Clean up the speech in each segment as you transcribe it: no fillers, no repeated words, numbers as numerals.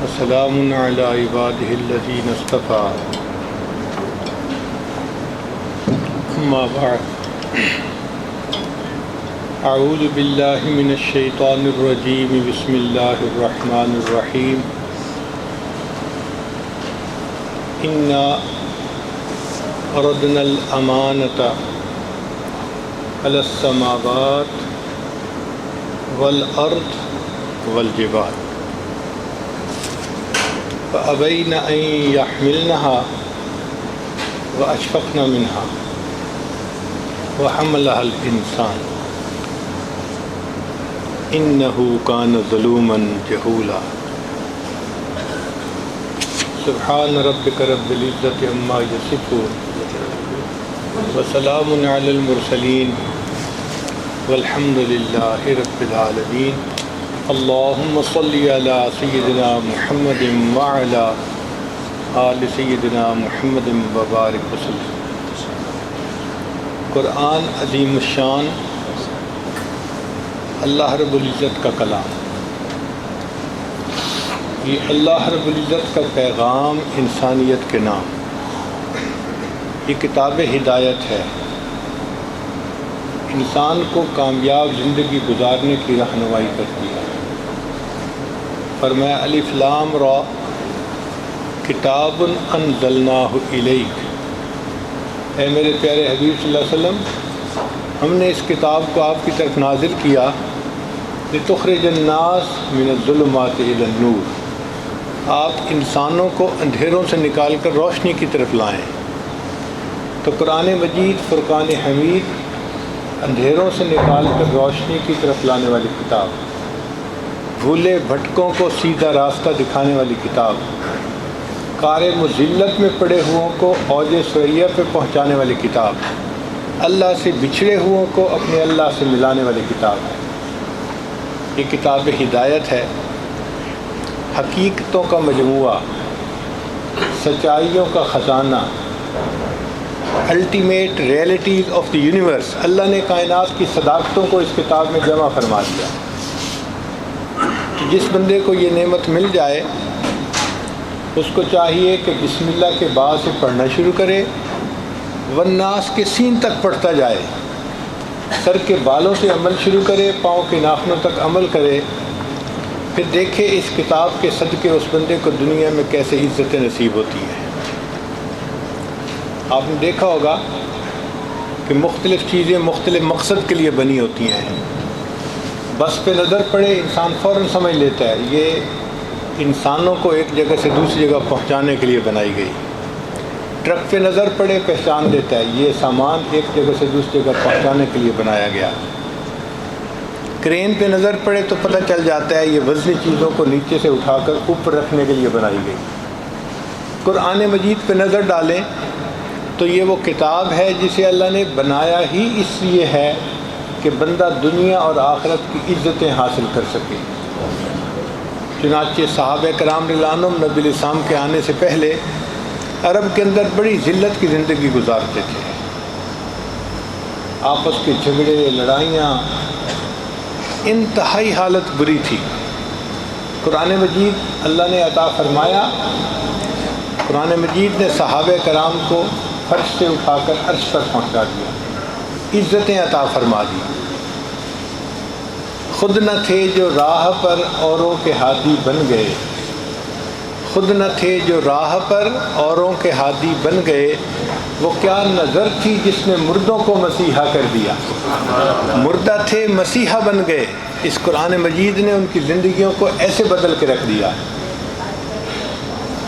وسلام علی عباده الذین اصطفى اما بعد اعوذ باللہ من الشیطان الرجیم بسم اللہ الرحمن الرحیم انا عرضنا الامانۃ علی السماوات والارض والجبال فأبين أن يحملنها وأشفقن منها وحملها الإنسان إنه كان ظلوما جهولا سبحان ربك رب العزة عما يصفون وسلام على المرسلين والحمد لله رب العالمين اللهم صل على سيدنا محمد وعلى آل سيدنا محمد وبارك وسلم۔ قرآن عظیم الشان اللہ رب العزت کا کلام، یہ اللہ رب العزت کا پیغام انسانیت کے نام، یہ کتاب ہدایت ہے، انسان کو کامیاب زندگی گزارنے کی رہنمائی کرتی ہے۔ فرمایا الف لام را کتاب انزلناہ الیک، اے میرے پیارے حبیب صلی اللہ علیہ وسلم، ہم نے اس کتاب کو آپ کی طرف نازل کیا لتخرج الناس من الظلمات الی النور، آپ انسانوں کو اندھیروں سے نکال کر روشنی کی طرف لائیں۔ تو قرآن مجید فرقان حمید اندھیروں سے نکال کر روشنی کی طرف لانے والی کتاب، بھولے بھٹکوں کو سیدھا راستہ دکھانے والی کتاب، کار مذلت میں پڑے ہوں کو اوج ثریا پہ پہنچانے والی کتاب، اللہ سے بچھڑے ہوں کو اپنے اللہ سے ملانے والی کتاب ہے۔ یہ کتاب ہدایت ہے، حقیقتوں کا مجموعہ، سچائیوں کا خزانہ، ultimate realities of the universe. Allah نے کائنات کی صداقتوں کو اس کتاب میں جمع فرما دیا۔ جس بندے کو یہ نعمت مل جائے اس کو چاہیے کہ بسم اللہ کے بعد سے پڑھنا شروع کرے، والناس کے سین تک پڑھتا جائے، سر کے بالوں سے عمل شروع کرے، پاؤں کے ناخنوں تک عمل کرے، پھر دیکھے اس کتاب کے صدقے اس بندے کو دنیا میں کیسے عزتیں نصیب ہوتی ہیں۔ آپ نے دیکھا ہوگا کہ مختلف چیزیں مختلف مقصد کے لیے بنی ہوتی ہیں۔ بس پہ نظر پڑے انسان فوراً سمجھ لیتا ہے یہ انسانوں کو ایک جگہ سے دوسری جگہ پہنچانے کے لیے بنائی گئی۔ ٹرک پہ نظر پڑے پہچان لیتا ہے یہ سامان ایک جگہ سے دوسری جگہ پہنچانے کے لیے بنایا گیا۔ کرین پہ نظر پڑے تو پتہ چل جاتا ہے یہ وزنی چیزوں کو نیچے سے اٹھا کر اوپر رکھنے کے لیے بنائی گئی۔ قرآن مجید پہ نظر ڈالیں تو یہ وہ کتاب ہے جسے اللہ نے بنایا ہی اس لیے ہے کہ بندہ دنیا اور آخرت کی عزتیں حاصل کر سکے۔ چنانچہ صحابہ کرام رضی اللہ عنہم نبی الاسلام کے آنے سے پہلے عرب کے اندر بڑی ذلت کی زندگی گزارتے تھے، آپس کے جھگڑے لڑائیاں، انتہائی حالت بری تھی۔ قرآن مجید اللہ نے عطا فرمایا، قرآن مجید نے صحابہ کرام کو فرش سے اٹھا کر عرش پر پہنچا دیا، عزتیں عطا فرما دی۔ خود نہ تھے جو راہ پر اوروں کے ہادی بن گئے، خود نہ تھے جو راہ پر اوروں کے ہادی بن گئے، وہ کیا نظر تھی جس نے مردوں کو مسیحا کر دیا۔ مردہ تھے مسیحا بن گئے۔ اس قرآن مجید نے ان کی زندگیوں کو ایسے بدل کے رکھ دیا۔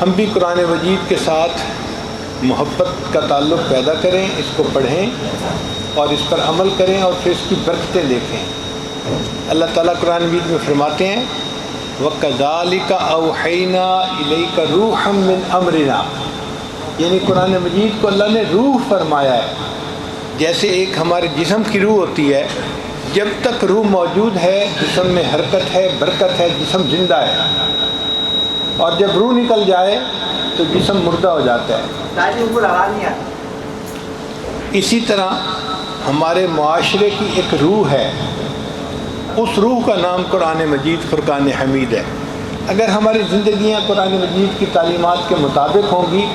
ہم بھی قرآن مجید کے ساتھ محبت کا تعلق پیدا کریں، اس کو پڑھیں اور اس پر عمل کریں اور پھر اس کی برکتیں دیکھیں۔ اللہ تعالیٰ قرآن مجید میں فرماتے ہیں وَكَذَلِكَ أَوْحَيْنَا إِلَيْكَ رُوحًا مِّنْ أَمْرِنَا، یعنی قرآن مجید کو اللہ نے روح فرمایا ہے۔ جیسے ایک ہمارے جسم کی روح ہوتی ہے، جب تک روح موجود ہے جسم میں حرکت ہے، برکت ہے، جسم زندہ ہے، اور جب روح نکل جائے تو جسم مردہ ہو جاتا ہے۔ اسی طرح ہمارے معاشرے کی ایک روح ہے، اس روح کا نام قرآن مجید فرقان حمید ہے۔ اگر ہماری زندگیاں قرآن مجید کی تعلیمات کے مطابق ہوں گی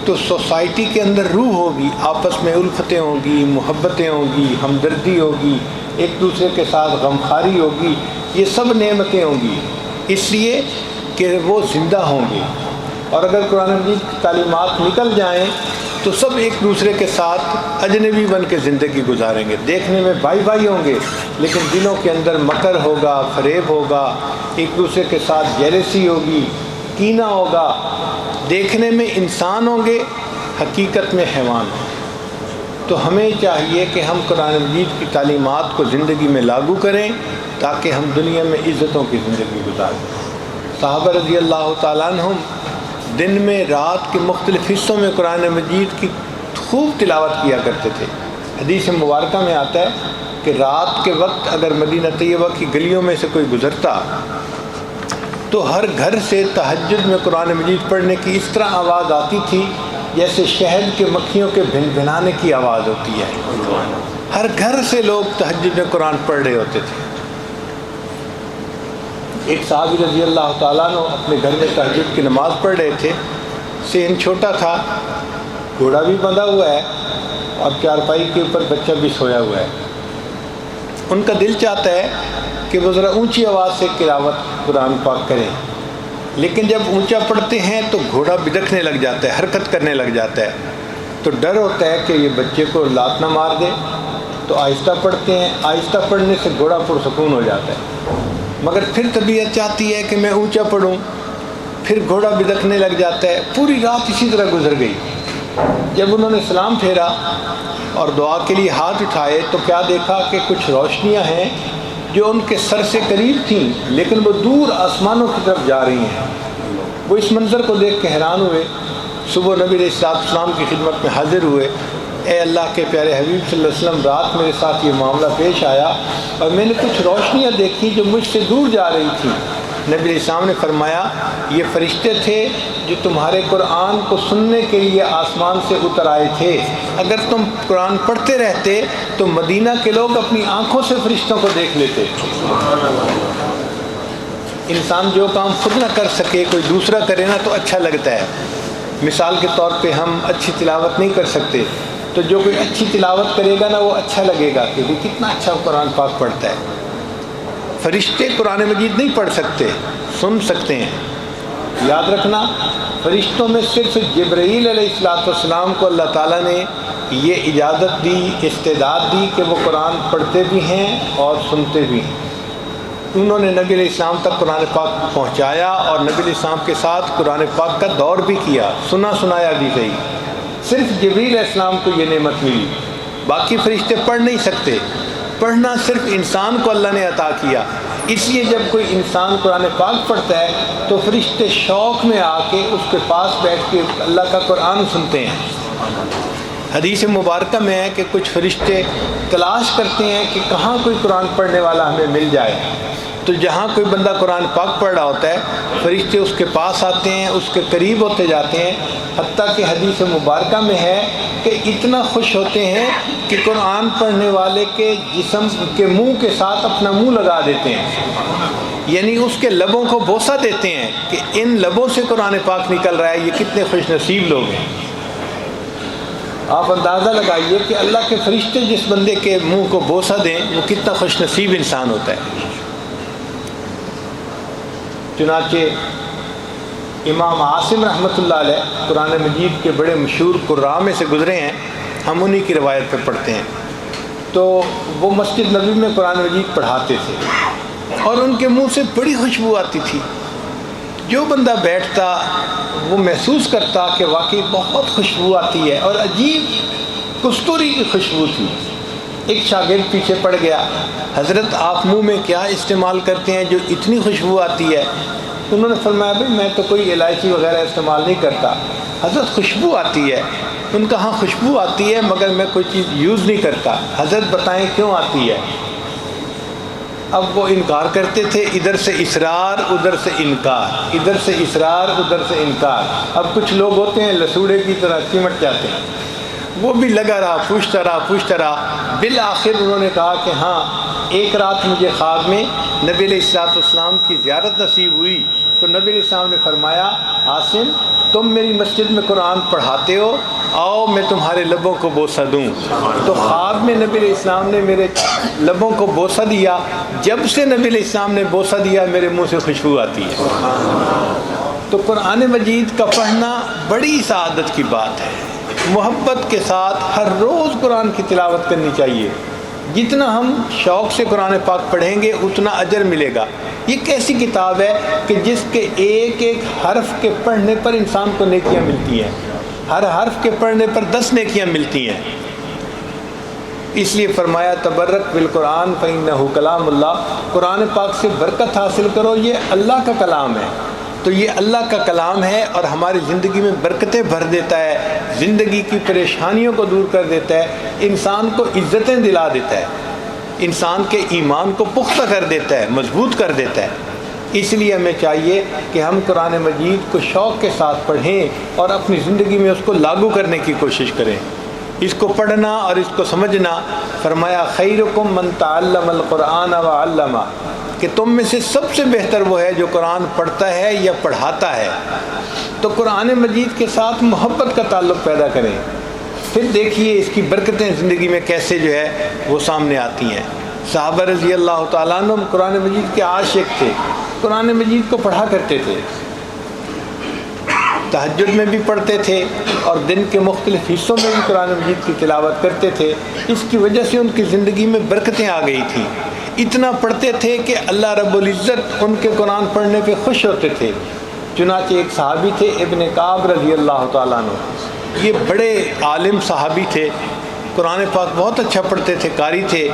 تو سوسائٹی کے اندر روح ہوگی، آپس میں الفتیں ہوں گی، محبتیں ہوں گی، ہمدردی ہوگی، ایک دوسرے کے ساتھ غمخواری ہوگی، یہ سب نعمتیں ہوں گی، اس لیے کہ وہ زندہ ہوں گے۔ اور اگر قرآن مجید کی تعلیمات نکل جائیں تو سب ایک دوسرے کے ساتھ اجنبی بن کے زندگی گزاریں گے، دیکھنے میں بھائی بھائی ہوں گے لیکن دلوں کے اندر مکر ہوگا، فریب ہوگا، ایک دوسرے کے ساتھ جیلسی ہوگی، کینہ ہوگا، دیکھنے میں انسان ہوں گے، حقیقت میں حیوان ہوں گے۔ تو ہمیں چاہیے کہ ہم قرآن مجید کی تعلیمات کو زندگی میں لاگو کریں تاکہ ہم دنیا میں عزتوں کی زندگی گزاریں۔ صحابہ رضی اللہ تعالیٰ عنہم دن میں رات کے مختلف حصوں میں قرآن مجید کی خوب تلاوت کیا کرتے تھے۔ حدیث مبارکہ میں آتا ہے کہ رات کے وقت اگر مدینہ طیبہ کی گلیوں میں سے کوئی گزرتا تو ہر گھر سے تہجد میں قرآن مجید پڑھنے کی اس طرح آواز آتی تھی جیسے شہد کے مکھیوں کے بھن بھنانے کی آواز ہوتی ہے۔ ہر گھر سے لوگ تہجد میں قرآن پڑھ رہے ہوتے تھے۔ ایک صحابی رضی اللہ تعالیٰ عنہ اپنے گھر میں تہجد کی نماز پڑھ رہے تھے، صحن چھوٹا تھا، گھوڑا بھی بندھا ہوا ہے اور چارپائی کے اوپر بچہ بھی سویا ہوا ہے۔ ان کا دل چاہتا ہے کہ وہ ذرا اونچی آواز سے تلاوت قرآن پاک کریں، لیکن جب اونچا پڑھتے ہیں تو گھوڑا بدکنے لگ جاتا ہے، حرکت کرنے لگ جاتا ہے، تو ڈر ہوتا ہے کہ یہ بچے کو لات نہ مار دے، تو آہستہ پڑھتے ہیں۔ آہستہ پڑھنے سے گھوڑا پرسکون ہو جاتا ہے، مگر پھر طبیعت چاہتی ہے کہ میں اونچا پڑھوں، پھر گھوڑا بدکنے لگ جاتا ہے۔ پوری رات اسی طرح گزر گئی۔ جب انہوں نے سلام پھیرا اور دعا کے لیے ہاتھ اٹھائے تو کیا دیکھا کہ کچھ روشنیاں ہیں جو ان کے سر سے قریب تھیں لیکن وہ دور آسمانوں کی طرف جا رہی ہیں۔ وہ اس منظر کو دیکھ کے حیران ہوئے، صبح نبی علیہ السلام کی خدمت میں حاضر ہوئے۔ اے اللہ کے پیارے حبیب صلی اللہ علیہ وسلم، رات میرے ساتھ یہ معاملہ پیش آیا اور میں نے کچھ روشنیاں دیکھی جو مجھ سے دور جا رہی تھیں۔ نبی علیہ السلام نے فرمایا یہ فرشتے تھے جو تمہارے قرآن کو سننے کے لیے آسمان سے اتر آئے تھے۔ اگر تم قرآن پڑھتے رہتے تو مدینہ کے لوگ اپنی آنکھوں سے فرشتوں کو دیکھ لیتے۔ انسان جو کام خود نہ کر سکے کوئی دوسرا کرے نا تو اچھا لگتا ہے۔ مثال کے طور پہ ہم اچھی تلاوت نہیں کر سکتے تو جو کوئی اچھی تلاوت کرے گا نا وہ اچھا لگے گا کہ وہ کتنا اچھا قرآن پاک پڑھتا ہے۔ فرشتے قرآن مجید نہیں پڑھ سکتے، سن سکتے ہیں۔ یاد رکھنا، فرشتوں میں صرف جبرائیل علیہ السلام کو اللہ تعالیٰ نے یہ اجازت دی، استعداد دی کہ وہ قرآن پڑھتے بھی ہیں اور سنتے بھی ہیں۔ انہوں نے نبی علیہ السلام تک قرآن پاک پہنچایا اور نبی علیہ السلام کے ساتھ قرآن پاک کا دور بھی کیا، سنا سنایا بھی صحیح۔ صرف جبرائیل علیہ السلام کو یہ نعمت ملی، باقی فرشتے پڑھ نہیں سکتے۔ پڑھنا صرف انسان کو اللہ نے عطا کیا، اس لیے جب کوئی انسان قرآن پاک پڑھتا ہے تو فرشتے شوق میں آ کے اس کے پاس بیٹھ کے اللہ کا قرآن سنتے ہیں۔ حدیث مبارکہ میں ہے کہ کچھ فرشتے تلاش کرتے ہیں کہ کہاں کوئی قرآن پڑھنے والا ہمیں مل جائے، تو جہاں کوئی بندہ قرآن پاک پڑھ رہا ہوتا ہے فرشتے اس کے پاس آتے ہیں، اس کے قریب ہوتے جاتے ہیں، حتیٰ کہ حدیث مبارکہ میں ہے کہ اتنا خوش ہوتے ہیں کہ قرآن پڑھنے والے کے جسم کے منہ کے ساتھ اپنا منہ لگا دیتے ہیں، یعنی اس کے لبوں کو بوسہ دیتے ہیں کہ ان لبوں سے قرآن پاک نکل رہا ہے، یہ کتنے خوش نصیب لوگ ہیں۔ آپ اندازہ لگائیے کہ اللہ کے فرشتے جس بندے کے منہ کو بوسہ دیں وہ کتنا خوش نصیب انسان ہوتا ہے۔ چنانچہ امام عاصم رحمۃ اللہ علیہ قرآن مجید کے بڑے مشہور قراء میں سے گزرے ہیں، ہم انہی کی روایت پہ پڑھتے ہیں۔ تو وہ مسجد نبوی میں قرآن مجید پڑھاتے تھے اور ان کے منہ سے بڑی خوشبو آتی تھی۔ جو بندہ بیٹھتا وہ محسوس کرتا کہ واقعی بہت خوشبو آتی ہے، اور عجیب کستوری کی خوشبو تھی۔ ایک شاگرد پیچھے پڑ گیا، حضرت آپ منہ میں کیا استعمال کرتے ہیں جو اتنی خوشبو آتی ہے؟ انہوں نے فرمایا بھائی میں تو کوئی الائچی وغیرہ استعمال نہیں کرتا، حضرت خوشبو آتی ہے۔ ان کا ہاں خوشبو آتی ہے مگر میں کوئی چیز یوز نہیں کرتا، حضرت بتائیں کیوں آتی ہے؟ اب وہ انکار کرتے تھے، ادھر سے اصرار ادھر سے انکار، ادھر سے اصرار ادھر سے انکار۔ اب کچھ لوگ ہوتے ہیں لسوڑے کی طرح چمٹ جاتے ہیں، وہ بھی لگا رہا، پوچھتا رہا۔ بالآخر انہوں نے کہا کہ ہاں ایک رات مجھے خواب میں نبی علیہ السلام کی زیارت نصیب ہوئی تو نبی علیہ السلام نے فرمایا عاصم تم میری مسجد میں قرآن پڑھاتے ہو، آؤ میں تمہارے لبوں کو بوسہ دوں۔ تو خواب میں نبی علیہ السلام نے میرے لبوں کو بوسہ دیا، جب سے نبی علیہ السلام نے بوسہ دیا میرے منہ سے خوشبو آتی ہے۔ تو قرآن مجید کا پڑھنا بڑی سعادت کی بات ہے، محبت کے ساتھ ہر روز قرآن کی تلاوت کرنی چاہیے۔ جتنا ہم شوق سے قرآن پاک پڑھیں گے اتنا اجر ملے گا۔ یہ کیسی کتاب ہے کہ جس کے ایک ایک حرف کے پڑھنے پر انسان کو نیکیاں ملتی ہیں، ہر حرف کے پڑھنے پر 10 نیکیاں ملتی ہیں۔ اس لیے فرمایا تبرک بالقرآن فإنہ کلام اللہ، قرآن پاک سے برکت حاصل کرو، یہ اللہ کا کلام ہے۔ تو یہ اللہ کا کلام ہے اور ہماری زندگی میں برکتیں بھر دیتا ہے، زندگی کی پریشانیوں کو دور کر دیتا ہے، انسان کو عزتیں دلا دیتا ہے، انسان کے ایمان کو پختہ کر دیتا ہے، مضبوط کر دیتا ہے۔ اس لیے ہمیں چاہیے کہ ہم قرآن مجید کو شوق کے ساتھ پڑھیں اور اپنی زندگی میں اس کو لاگو کرنے کی کوشش کریں، اس کو پڑھنا اور اس کو سمجھنا۔ فرمایا خیرکم من تعلم القرآن وعلمہ، کہ تم میں سے سب سے بہتر وہ ہے جو قرآن پڑھتا ہے یا پڑھاتا ہے۔ تو قرآن مجید کے ساتھ محبت کا تعلق پیدا کریں، پھر دیکھیے اس کی برکتیں زندگی میں کیسے جو ہے وہ سامنے آتی ہیں۔ صحابہ رضی اللہ تعالیٰ عنہ قرآن مجید کے عاشق تھے، قرآن مجید کو پڑھا کرتے تھے، تہجد میں بھی پڑھتے تھے اور دن کے مختلف حصوں میں بھی قرآن مجید کی تلاوت کرتے تھے۔ اس کی وجہ سے ان کی زندگی میں برکتیں آ گئی تھیں، اتنا پڑھتے تھے کہ اللہ رب العزت ان کے قرآن پڑھنے پہ خوش ہوتے تھے۔ چنانچہ ایک صحابی تھے ابن کعب رضی اللہ تعالیٰ عنہ، یہ بڑے عالم صحابی تھے، قرآن پاک بہت اچھا پڑھتے تھے، قاری تھے۔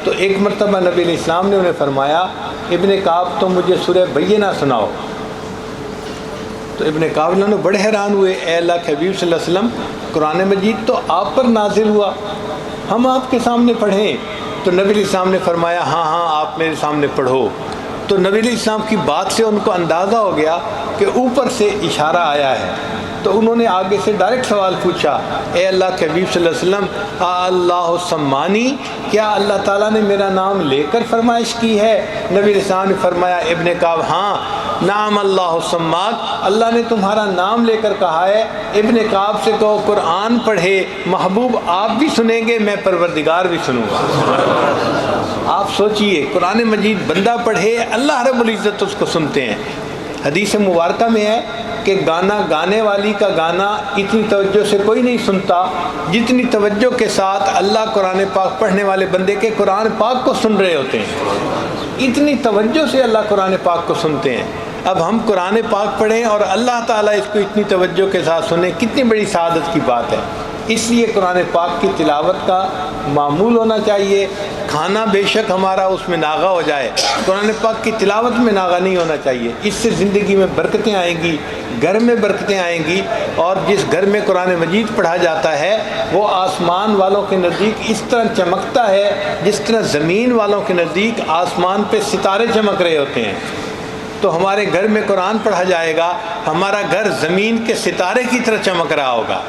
تو ایک مرتبہ نبی علیہ السلام نے انہیں فرمایا ابن کعب تم مجھے سورہ بینہ سناؤ۔ تو ابن کعب نے بڑے حیران ہوئے، اے اللہ کے حبیب صلی اللہ علیہ وسلم قرآن مجید تو آپ پر نازل ہوا، ہم آپ کے سامنے پڑھیں؟ تو نبی علیہ السلام نے فرمایا ہاں ہاں آپ میرے سامنے پڑھو۔ تو نبی علیہ السلام کی بات سے ان کو اندازہ ہو گیا کہ اوپر سے اشارہ آیا ہے، تو انہوں نے آگے سے ڈائریکٹ سوال پوچھا، اے اللہ کے حبیب صلی اللہ علیہ وسلم اللہ سمانی، کیا اللہ تعالیٰ نے میرا نام لے کر فرمائش کی ہے؟ نبی علیہ السلام نے فرمایا ابن کعب ہاں نام اللہ سماک، اللہ نے تمہارا نام لے کر کہا ہے۔ ابن کعب سے کہو قرآن پڑھے، محبوب آپ بھی سنیں گے، میں پروردگار بھی سنوں گا۔ آپ سوچئے قرآن مجید بندہ پڑھے، اللہ رب العزت اس کو سنتے ہیں۔ حدیث مبارکہ میں ہے کہ گانا گانے والی کا گانا اتنی توجہ سے کوئی نہیں سنتا جتنی توجہ کے ساتھ اللہ قرآن پاک پڑھنے والے بندے کے قرآن پاک کو سن رہے ہوتے ہیں، اتنی توجہ سے اللہ قرآن پاک کو سنتے ہیں۔ اب ہم قرآن پاک پڑھیں اور اللہ تعالیٰ اس کو اتنی توجہ کے ساتھ سنیں، کتنی بڑی سعادت کی بات ہے۔ اس لیے قرآن پاک کی تلاوت کا معمول ہونا چاہیے، کھانا بے شک ہمارا اس میں ناغہ ہو جائے، قرآن پاک کی تلاوت میں ناغہ نہیں ہونا چاہیے۔ اس سے زندگی میں برکتیں آئیں گی، گھر میں برکتیں آئیں گی، اور جس گھر میں قرآن مجید پڑھا جاتا ہے وہ آسمان والوں کے نزدیک اس طرح چمکتا ہے جس طرح زمین والوں کے نزدیک آسمان پہ ستارے چمک رہے ہوتے ہیں۔ تو ہمارے گھر میں قرآن پڑھا جائے گا، ہمارا گھر زمین کے ستارے کی طرح چمک رہا ہوگا،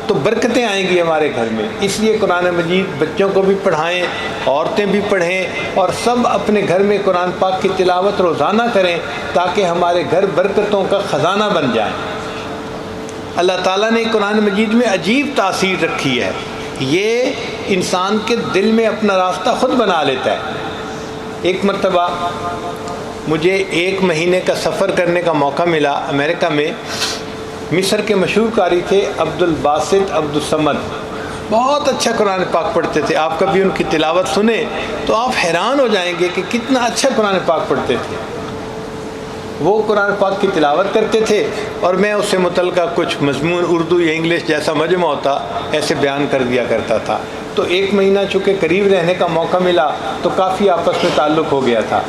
تو برکتیں آئیں گی ہمارے گھر میں۔ اس لیے قرآن مجید بچوں کو بھی پڑھائیں، عورتیں بھی پڑھیں، اور سب اپنے گھر میں قرآن پاک کی تلاوت روزانہ کریں تاکہ ہمارے گھر برکتوں کا خزانہ بن جائیں۔ اللہ تعالیٰ نے قرآن مجید میں عجیب تاثیر رکھی ہے، یہ انسان کے دل میں اپنا راستہ خود بنا لیتا ہے۔ ایک مرتبہ مجھے 1 مہینے کا سفر کرنے کا موقع ملا امریکہ میں۔ مصر کے مشہور قاری تھے عبد الباسط عبد الصمد، بہت اچھا قرآن پاک پڑھتے تھے۔ آپ کبھی ان کی تلاوت سنیں تو آپ حیران ہو جائیں گے کہ کتنا اچھا قرآن پاک پڑھتے تھے۔ وہ قرآن پاک کی تلاوت کرتے تھے اور میں اس سے متعلقہ کچھ مضمون اردو یا انگلش جیسا مجمع ہوتا ایسے بیان کر دیا کرتا تھا۔ تو 1 مہینہ چونکہ قریب رہنے کا موقع ملا تو کافی آپس میں تعلق ہو گیا تھا۔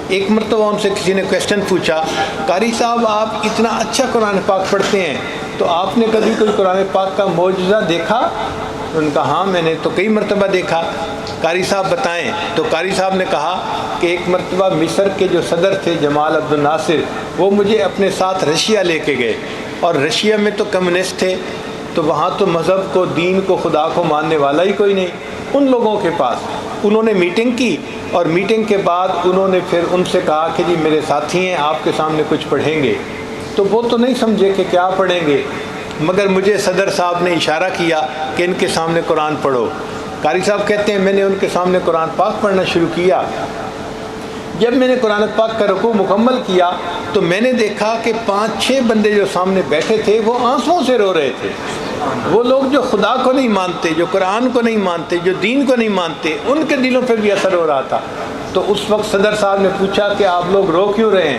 ایک مرتبہ ان سے کسی نے کویسچن پوچھا، قاری صاحب آپ اتنا اچھا قرآن پاک پڑھتے ہیں تو آپ نے کبھی کوئی قرآن پاک کا معجزہ دیکھا؟ ان کا ہاں میں نے تو کئی مرتبہ دیکھا۔ قاری صاحب بتائیں؟ تو قاری صاحب نے کہا کہ ایک مرتبہ مصر کے جو صدر تھے جمال عبد الناصر، وہ مجھے اپنے ساتھ رشیا لے کے گئے، اور رشیا میں تو کمیونسٹ تھے، تو وہاں تو مذہب کو، دین کو، خدا کو ماننے والا ہی کوئی نہیں۔ ان لوگوں کے پاس انہوں نے میٹنگ کی اور میٹنگ کے بعد انہوں نے پھر ان سے کہا کہ جی میرے ساتھی ہیں آپ کے سامنے کچھ پڑھیں گے، تو وہ تو نہیں سمجھے کہ کیا پڑھیں گے، مگر مجھے صدر صاحب نے اشارہ کیا کہ ان کے سامنے قرآن پڑھو۔ قاری صاحب کہتے ہیں میں نے ان کے سامنے قرآن پاک پڑھنا شروع کیا۔ جب میں نے قرآن پاک کا رکوع مکمل کیا تو میں نے دیکھا کہ 5-6 بندے جو سامنے بیٹھے تھے وہ آنسوؤں سے رو رہے تھے۔ وہ لوگ جو خدا کو نہیں مانتے، جو قرآن کو نہیں مانتے، جو دین کو نہیں مانتے، ان کے دلوں پہ بھی اثر ہو رہا تھا۔ تو اس وقت صدر صاحب نے پوچھا کہ آپ لوگ رو کیوں رہے ہیں؟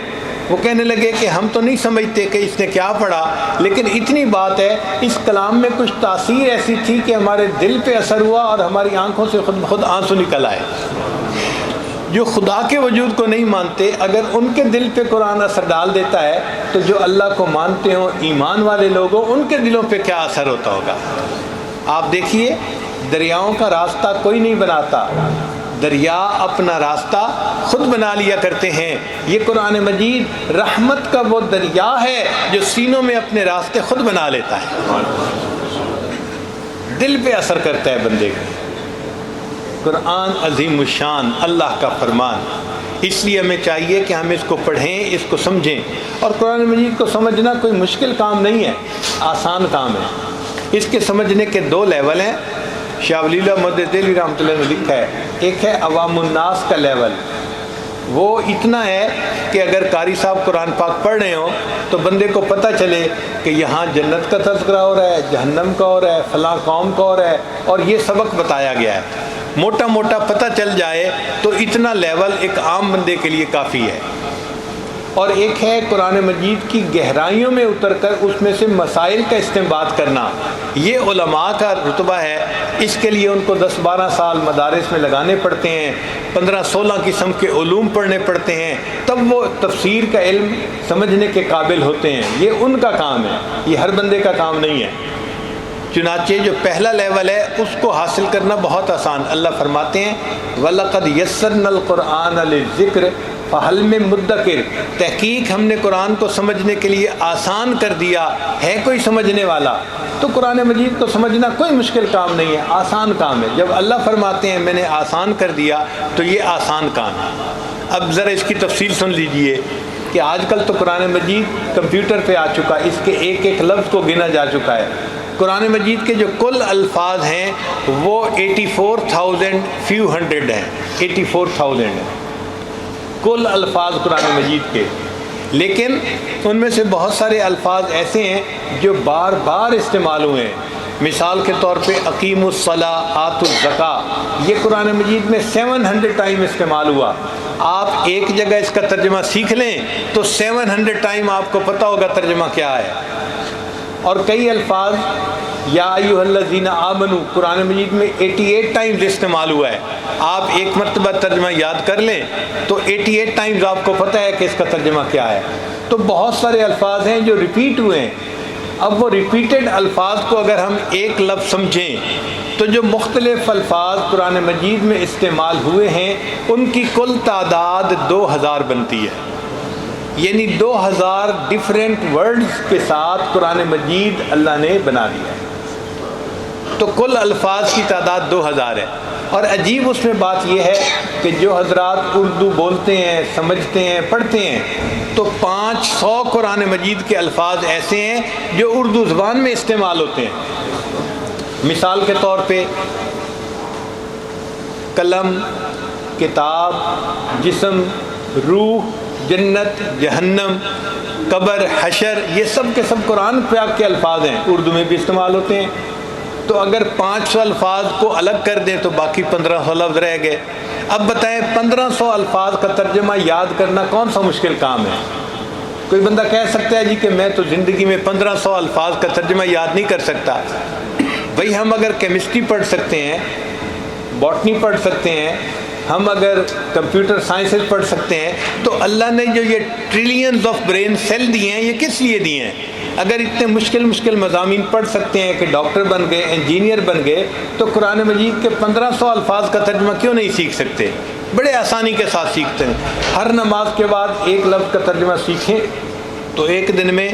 وہ کہنے لگے کہ ہم تو نہیں سمجھتے کہ اس نے کیا پڑھا، لیکن اتنی بات ہے اس کلام میں کچھ تاثیر ایسی تھی کہ ہمارے دل پہ اثر ہوا اور ہماری آنکھوں سے خود بخود آنسو نکل آئے۔ جو خدا کے وجود کو نہیں مانتے، اگر ان کے دل پہ قرآن اثر ڈال دیتا ہے تو جو اللہ کو مانتے ہوں، ایمان والے لوگ ہوں، ان کے دلوں پہ کیا اثر ہوتا ہوگا۔ آپ دیکھیے دریاؤں کا راستہ کوئی نہیں بناتا، دریا اپنا راستہ خود بنا لیا کرتے ہیں۔ یہ قرآن مجید رحمت کا وہ دریا ہے جو سینوں میں اپنے راستے خود بنا لیتا ہے، دل پہ اثر کرتا ہے بندے کا۔ قرآن عظیم الشان، اللہ کا فرمان، اس لیے ہمیں چاہیے کہ ہم اس کو پڑھیں، اس کو سمجھیں۔ اور قرآن مجید کو سمجھنا کوئی مشکل کام نہیں ہے، آسان کام ہے۔ اس کے سمجھنے کے 2 لیول ہیں۔ شاہ ولی اللہ محدث دہلوی رحمۃ اللہ نے لکھا ہے، ایک ہے عوام الناس کا لیول، وہ اتنا ہے کہ اگر قاری صاحب قرآن پاک پڑھ رہے ہوں تو بندے کو پتہ چلے کہ یہاں جنت کا تذکرہ ہو رہا ہے، جہنم کا ہو رہا ہے، فلاں قوم کا ہو رہا ہے، اور یہ سبق بتایا گیا ہے، موٹا موٹا پتہ چل جائے تو اتنا لیول ایک عام بندے کے لیے کافی ہے۔ اور ایک ہے قرآن مجید کی گہرائیوں میں اتر کر اس میں سے مسائل کا استنباط کرنا، یہ علماء کا رتبہ ہے۔ اس کے لیے ان کو 10-12 سال مدارس میں لگانے پڑتے ہیں، 15-16 قسم کے علوم پڑھنے پڑتے ہیں، تب وہ تفسیر کا علم سمجھنے کے قابل ہوتے ہیں۔ یہ ان کا کام ہے، یہ ہر بندے کا کام نہیں ہے۔ چنانچہ جو پہلا لیول ہے اس کو حاصل کرنا بہت آسان۔ اللہ فرماتے ہیں وَلَقَدْ يَسَّرْنَا الْقُرْآنَ لِلذِّكْرِ فَهَلْ مِن مُدَّكِرٍ، تحقیق ہم نے قرآن کو سمجھنے کے لیے آسان کر دیا، ہے کوئی سمجھنے والا؟ تو قرآن مجید کو سمجھنا کوئی مشکل کام نہیں ہے، آسان کام ہے۔ جب اللہ فرماتے ہیں میں نے آسان کر دیا تو یہ آسان کام ہے۔ اب ذرا اس کی تفصیل سن لیجئے کہ آج کل تو قرآن مجید کمپیوٹر پہ آ چکا، اس کے ایک ایک لفظ کو گنا جا چکا ہے۔ قرآن مجید کے جو کل الفاظ ہیں وہ 84,000 فیو ہنڈریڈ ہیں، 84,000 ہیں کل الفاظ قرآن مجید کے، لیکن ان میں سے بہت سارے الفاظ ایسے ہیں جو بار بار استعمال ہوئے ہیں۔ مثال کے طور پہ اقیم الصلاۃ آتوا الزکاۃ، یہ قرآن مجید میں 700 ٹائم استعمال ہوا۔ آپ ایک جگہ اس کا ترجمہ سیکھ لیں تو 700 ٹائم آپ کو پتہ ہوگا ترجمہ کیا ہے۔ اور کئی الفاظ یا ایھا الذین آمنوا قرآن مجید میں 88 ٹائمز استعمال ہوا ہے۔ آپ ایک مرتبہ ترجمہ یاد کر لیں تو 88 ٹائمز آپ کو پتہ ہے کہ اس کا ترجمہ کیا ہے۔ تو بہت سارے الفاظ ہیں جو ریپیٹ ہوئے ہیں۔ اب وہ ریپیٹڈ الفاظ کو اگر ہم ایک لفظ سمجھیں تو جو مختلف الفاظ قرآن مجید میں استعمال ہوئے ہیں ان کی کل تعداد 2000 بنتی ہے، یعنی 2000 ڈیفرنٹ ورڈز کے ساتھ قرآن مجید اللہ نے بنا دیا ہے۔ تو کل الفاظ کی تعداد 2000 ہے۔ اور عجیب اس میں بات یہ ہے کہ جو حضرات اردو بولتے ہیں، سمجھتے ہیں، پڑھتے ہیں، تو 500 قرآن مجید کے الفاظ ایسے ہیں جو اردو زبان میں استعمال ہوتے ہیں۔ مثال کے طور پہ قلم، کتاب، جسم، روح، جنت، جہنم، قبر، حشر، یہ سب کے سب قرآن پاک کے الفاظ ہیں، اردو میں بھی استعمال ہوتے ہیں۔ تو اگر 500 الفاظ کو الگ کر دیں تو باقی 1500 لفظ رہ گئے۔ اب بتائیں 1500 الفاظ کا ترجمہ یاد کرنا کون سا مشکل کام ہے؟ کوئی بندہ کہہ سکتا ہے جی کہ میں تو زندگی میں 1500 الفاظ کا ترجمہ یاد نہیں کر سکتا۔ بھئی ہم اگر کیمسٹری پڑھ سکتے ہیں، باٹنی پڑھ سکتے ہیں، ہم اگر کمپیوٹر سائنسز پڑھ سکتے ہیں، تو اللہ نے جو یہ ٹریلینز آف برین سیل دیے ہیں یہ کس لیے دیے ہیں؟ اگر اتنے مشکل مضامین پڑھ سکتے ہیں کہ ڈاکٹر بن گئے، انجینئر بن گئے، تو قرآن مجید کے 1500 الفاظ کا ترجمہ کیوں نہیں سیکھ سکتے؟ بڑے آسانی کے ساتھ سیکھتے ہیں۔ ہر نماز کے بعد ایک لفظ کا ترجمہ سیکھیں تو ایک دن میں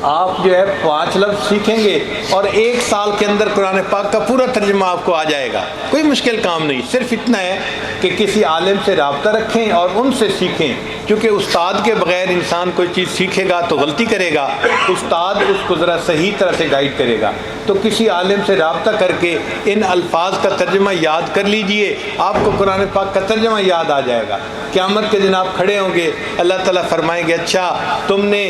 آپ جو ہے 5 لفظ سیکھیں گے اور 1 سال کے اندر قرآن پاک کا پورا ترجمہ آپ کو آ جائے گا. کوئی مشکل کام نہیں، صرف اتنا ہے کہ کسی عالم سے رابطہ رکھیں اور ان سے سیکھیں، کیونکہ استاد کے بغیر انسان کوئی چیز سیکھے گا تو غلطی کرے گا، استاد اس کو ذرا صحیح طرح سے گائیڈ کرے گا. تو کسی عالم سے رابطہ کر کے ان الفاظ کا ترجمہ یاد کر لیجئے، آپ کو قرآن پاک کا ترجمہ یاد آ جائے گا. قیامت کے دن آپ کھڑے ہوں گے، اللہ تعالیٰ فرمائیں گے اچھا تم نے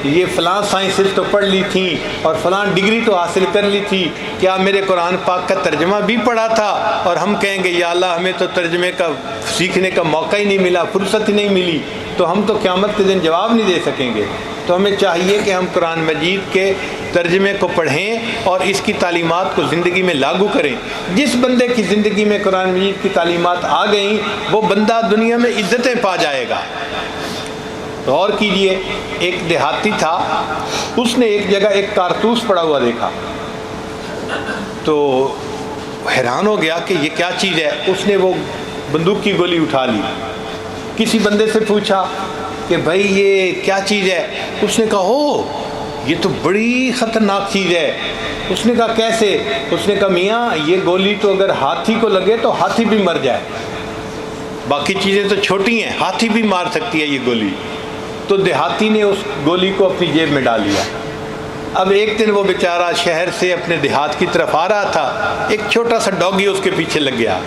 یہ فلاں سائنسز تو پڑھ لی تھیں اور فلاں ڈگری تو حاصل کر لی تھی، کیا میرے قرآن پاک کا ترجمہ بھی پڑھا تھا؟ اور ہم کہیں گے یا اللہ ہمیں تو ترجمے کا سیکھنے کا موقع ہی نہیں ملا، فرصت ہی نہیں ملی، تو ہم تو قیامت کے دن جواب نہیں دے سکیں گے. تو ہمیں چاہیے کہ ہم قرآن مجید کے ترجمے کو پڑھیں اور اس کی تعلیمات کو زندگی میں لاگو کریں. جس بندے کی زندگی میں قرآن مجید کی تعلیمات آ گئیں وہ بندہ دنیا میں عزتیں پا جائے گا. غور کیجئے، ایک دیہاتی تھا، اس نے ایک جگہ ایک کارتوس پڑا ہوا دیکھا تو حیران ہو گیا کہ یہ کیا چیز ہے. اس نے وہ بندوق کی گولی اٹھا لی. کسی بندے سے پوچھا کہ بھائی یہ کیا چیز ہے؟ اس نے کہا ہو یہ تو بڑی خطرناک چیز ہے. اس نے کہا کیسے؟ اس نے کہا میاں یہ گولی تو اگر ہاتھی کو لگے تو ہاتھی بھی مر جائے، باقی چیزیں تو چھوٹی ہیں، ہاتھی بھی مار سکتی ہے یہ گولی. تو دیہاتی نے اس گولی کو اپنی جیب میں ڈال لیا. اب ایک دن وہ بیچارہ شہر سے اپنے دیہات کی طرف آ رہا تھا، ایک چھوٹا سا ڈاگی اس کے پیچھے لگ گیا.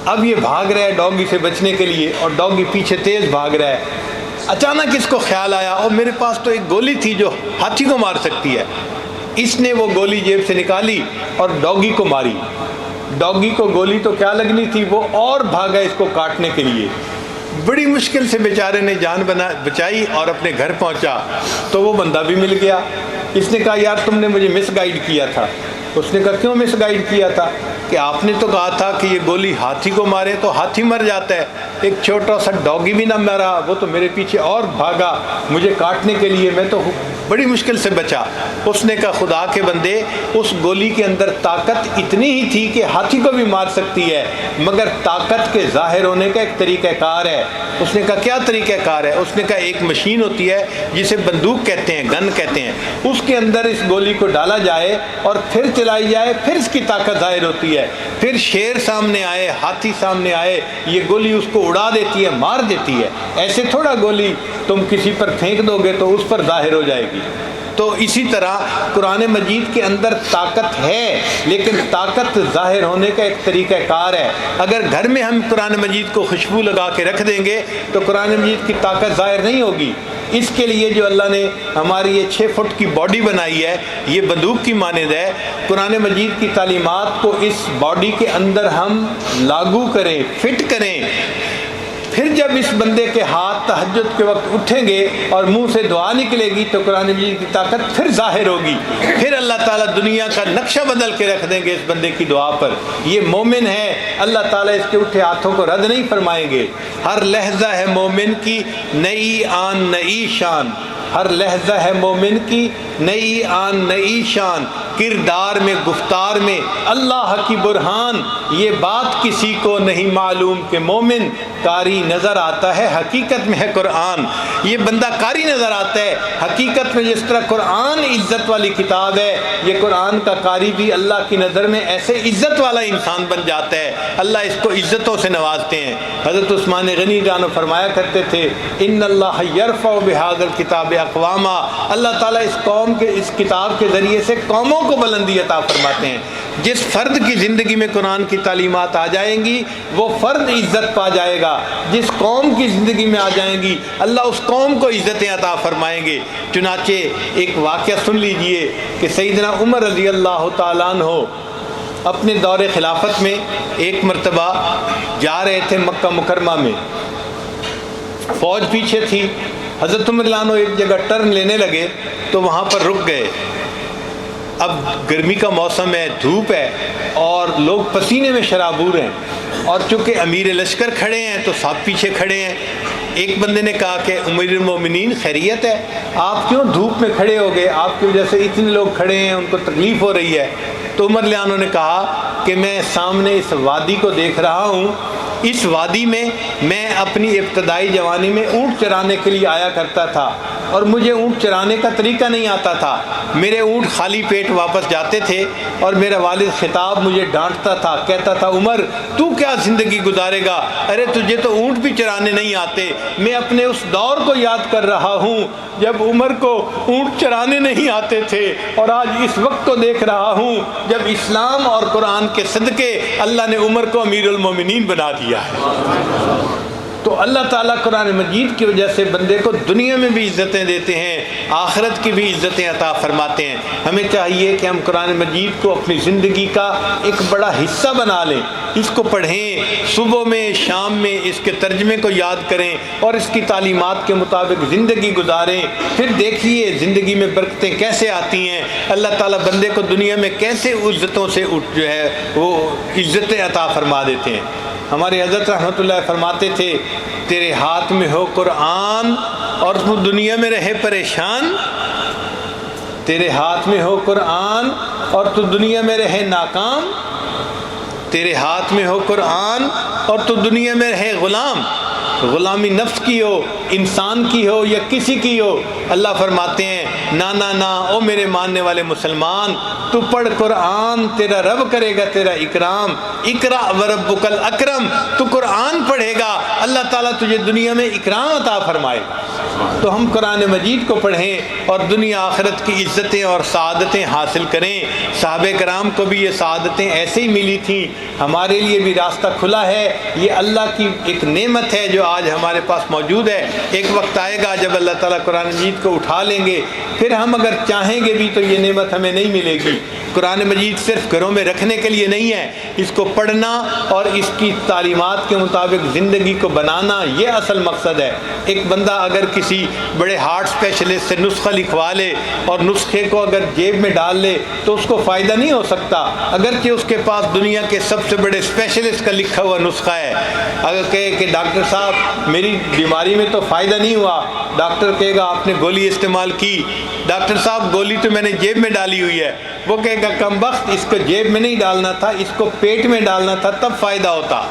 اب یہ بھاگ رہا ہے ڈاگی سے بچنے کے لیے اور ڈاگی پیچھے تیز بھاگ رہا ہے. اچانک اس کو خیال آیا اور میرے پاس تو ایک گولی تھی جو ہاتھی کو مار سکتی ہے. اس نے وہ گولی جیب سے نکالی اور ڈاگی کو ماری. ڈاگی کو گولی تو کیا لگنی تھی، وہ اور بھاگا اس کو کاٹنے کے لیے. بڑی مشکل سے بیچارے نے جان بچائی اور اپنے گھر پہنچا تو وہ بندہ بھی مل گیا. اس نے کہا یار تم نے مجھے مس گائیڈ کیا تھا. اس نے کہا کیوں مس گائیڈ کیا تھا؟ کہ آپ نے تو کہا تھا کہ یہ گولی ہاتھی کو مارے تو ہاتھی مر جاتا ہے، ایک چھوٹا سا ڈاگی بھی نہ مرا، وہ تو میرے پیچھے اور بھاگا مجھے کاٹنے کے لیے، میں تو بڑی مشکل سے بچا. اس نے کہا خدا کے بندے اس گولی کے اندر طاقت اتنی ہی تھی کہ ہاتھی کو بھی مار سکتی ہے، مگر طاقت کے ظاہر ہونے کا ایک طریقہ کار ہے. اس نے کہا کیا طریقہ کار ہے؟ اس نے کہا ایک مشین ہوتی ہے جسے بندوق کہتے ہیں، گن کہتے ہیں، اس کے اندر اس گولی کو ڈالا جائے اور پھر چلائی جائے، پھر اس کی طاقت ظاہر ہوتی ہے. پھر شیر سامنے آئے، ہاتھی سامنے آئے، یہ گولی اس کو اڑا دیتی ہے، مار دیتی ہے. ایسے تھوڑا گولی تم کسی پر پھینک دو گے تو اس پر ظاہر ہو جائے گی. تو اسی طرح قرآن مجید کے اندر طاقت ہے، لیکن طاقت ظاہر ہونے کا ایک طریقہ کار ہے. اگر گھر میں ہم قرآن مجید کو خوشبو لگا کے رکھ دیں گے تو قرآن مجید کی طاقت ظاہر نہیں ہوگی. اس کے لیے جو اللہ نے ہماری یہ 6 فٹ کی باڈی بنائی ہے، یہ بندوق کی مانند ہے. قرآن مجید کی تعلیمات کو اس باڈی کے اندر ہم لاگو کریں، فٹ کریں، پھر جب اس بندے کے ہاتھ تہجد کے وقت اٹھیں گے اور منہ سے دعا نکلے گی تو قرآن مجید کی طاقت پھر ظاہر ہوگی. پھر اللہ تعالیٰ دنیا کا نقشہ بدل کے رکھ دیں گے اس بندے کی دعا پر. یہ مومن ہے، اللہ تعالیٰ اس کے اٹھے ہاتھوں کو رد نہیں فرمائیں گے. ہر لہجہ ہے مومن کی نئی آن نئی شان، ہر لہجہ ہے مومن کی نئی آن نئی شان، کردار میں گفتار میں اللہ کی برہان. یہ بات کسی کو نہیں معلوم کہ مومن قاری نظر آتا ہے، حقیقت میں ہے قرآن. یہ بندہ قاری نظر آتا ہے، حقیقت میں جس طرح قرآن عزت والی کتاب ہے، یہ قرآن کا قاری بھی اللہ کی نظر میں ایسے عزت والا انسان بن جاتا ہے. اللہ اس کو عزتوں سے نوازتے ہیں. حضرت عثمان غنی جانو فرمایا کرتے تھے ان اللہ یرفع بہذا الکتاب اقواما، اللہ تعالیٰ اس قوم کے اس کتاب کے ذریعے سے قوموں کو بلندی عطا فرماتے ہیں. جس فرد کی زندگی میں قرآن کی تعلیمات آ جائیں گی وہ فرد عزت پا جائے گا. جس قوم کی زندگی میں آ جائیں گی اللہ اس قوم کو عزتیں عطا فرمائیں گے. چنانچہ ایک واقعہ سن لیجئے کہ سیدنا عمر رضی اللہ تعالیٰ عنہ اپنے دور خلافت میں ایک مرتبہ جا رہے تھے مکہ مکرمہ میں، فوج پیچھے تھی. حضرت عمر عنہ ایک جگہ ٹرن لینے لگے تو وہاں پر رک گئے. اب گرمی کا موسم ہے، دھوپ ہے اور لوگ پسینے میں شرابور ہیں، اور چونکہ امیر لشکر کھڑے ہیں تو سب پیچھے کھڑے ہیں. ایک بندے نے کہا کہ امیر المومنین خیریت ہے، آپ کیوں دھوپ میں کھڑے ہو گئے؟ آپ کی وجہ سے اتنے لوگ کھڑے ہیں، ان کو تکلیف ہو رہی ہے. تو عمر عنہ نے کہا کہ میں سامنے اس وادی کو دیکھ رہا ہوں، اس وادی میں میں اپنی ابتدائی جوانی میں اونٹ چرانے کے لیے آیا کرتا تھا. اور مجھے اونٹ چرانے کا طریقہ نہیں آتا تھا، میرے اونٹ خالی پیٹ واپس جاتے تھے اور میرا والد خطاب مجھے ڈانٹتا تھا، کہتا تھا عمر تو کیا زندگی گزارے گا، ارے تجھے تو اونٹ بھی چرانے نہیں آتے۔ میں اپنے اس دور کو یاد کر رہا ہوں جب عمر کو اونٹ چرانے نہیں آتے تھے، اور آج اس وقت کو دیکھ رہا ہوں جب اسلام اور قرآن کے صدقے اللہ نے عمر کو امیر المومنین بنا دیا ہے۔ تو اللہ تعالیٰ قرآن مجید کی وجہ سے بندے کو دنیا میں بھی عزتیں دیتے ہیں، آخرت کی بھی عزتیں عطا فرماتے ہیں۔ ہمیں چاہیے کہ ہم قرآن مجید کو اپنی زندگی کا ایک بڑا حصہ بنا لیں، اس کو پڑھیں، صبح میں شام میں اس کے ترجمے کو یاد کریں اور اس کی تعلیمات کے مطابق زندگی گزاریں۔ پھر دیکھیے زندگی میں برکتیں کیسے آتی ہیں، اللہ تعالیٰ بندے کو دنیا میں کیسے عزتوں سے جو ہے وہ عزتیں عطا فرما دیتے ہیں۔ ہمارے حضرت رحمۃ اللہ فرماتے تھے تیرے ہاتھ میں ہو قرآن اور تو دنیا میں رہے پریشان، تیرے ہاتھ میں ہو قرآن اور تو دنیا میں رہے ناکام، تیرے ہاتھ میں ہو قرآن اور تو دنیا میں رہے غلام، غلامی نفس کی ہو، انسان کی ہو یا کسی کی ہو۔ اللہ فرماتے ہیں نا نا نا او میرے ماننے والے مسلمان، تو پڑھ قرآن، تیرا رب کرے گا تیرا اکرام، اقرا وربک الاکرم، تو قرآن پڑھے گا اللہ تعالیٰ تجھے دنیا میں اکرام عطا فرمائے گا۔ تو ہم قرآن مجید کو پڑھیں اور دنیا آخرت کی عزتیں اور سعادتیں حاصل کریں۔ صحابہ کرام کو بھی یہ سعادتیں ایسے ہی ملی تھیں، ہمارے لیے بھی راستہ کھلا ہے۔ یہ اللہ کی ایک نعمت ہے جو آج ہمارے پاس موجود ہے۔ ایک وقت آئے گا جب اللہ تعالیٰ قرآن مجید کو اٹھا لیں گے، پھر ہم اگر چاہیں گے بھی تو یہ نعمت ہمیں نہیں ملے گی۔ قرآن مجید صرف گھروں میں رکھنے کے لیے نہیں ہے، اس کو پڑھنا اور اس کی تعلیمات کے مطابق زندگی کو بنانا یہ اصل مقصد ہے۔ ایک بندہ اگر کسی بڑے ہارٹ اسپیشلسٹ سے نسخہ لکھوا لے اور نسخے کو اگر جیب میں ڈال لے تو اس کو فائدہ نہیں ہو سکتا، اگرچہ اس کے پاس دنیا کے سب سے بڑے اسپیشلسٹ کا لکھا ہوا نسخہ ہے۔ اگر کہے کہ ڈاکٹر صاحب میری بیماری میں تو فائدہ نہیں ہوا، ڈاکٹر کہے گا آپ نے گولی استعمال کی، ڈاکٹر صاحب گولی تو میں نے جیب میں ڈالی ہوئی ہے، وہ کہے گا کم بخت اس کو جیب میں نہیں ڈالنا تھا، اس کو پیٹ میں ڈالنا تھا تب فائدہ ہوتا۔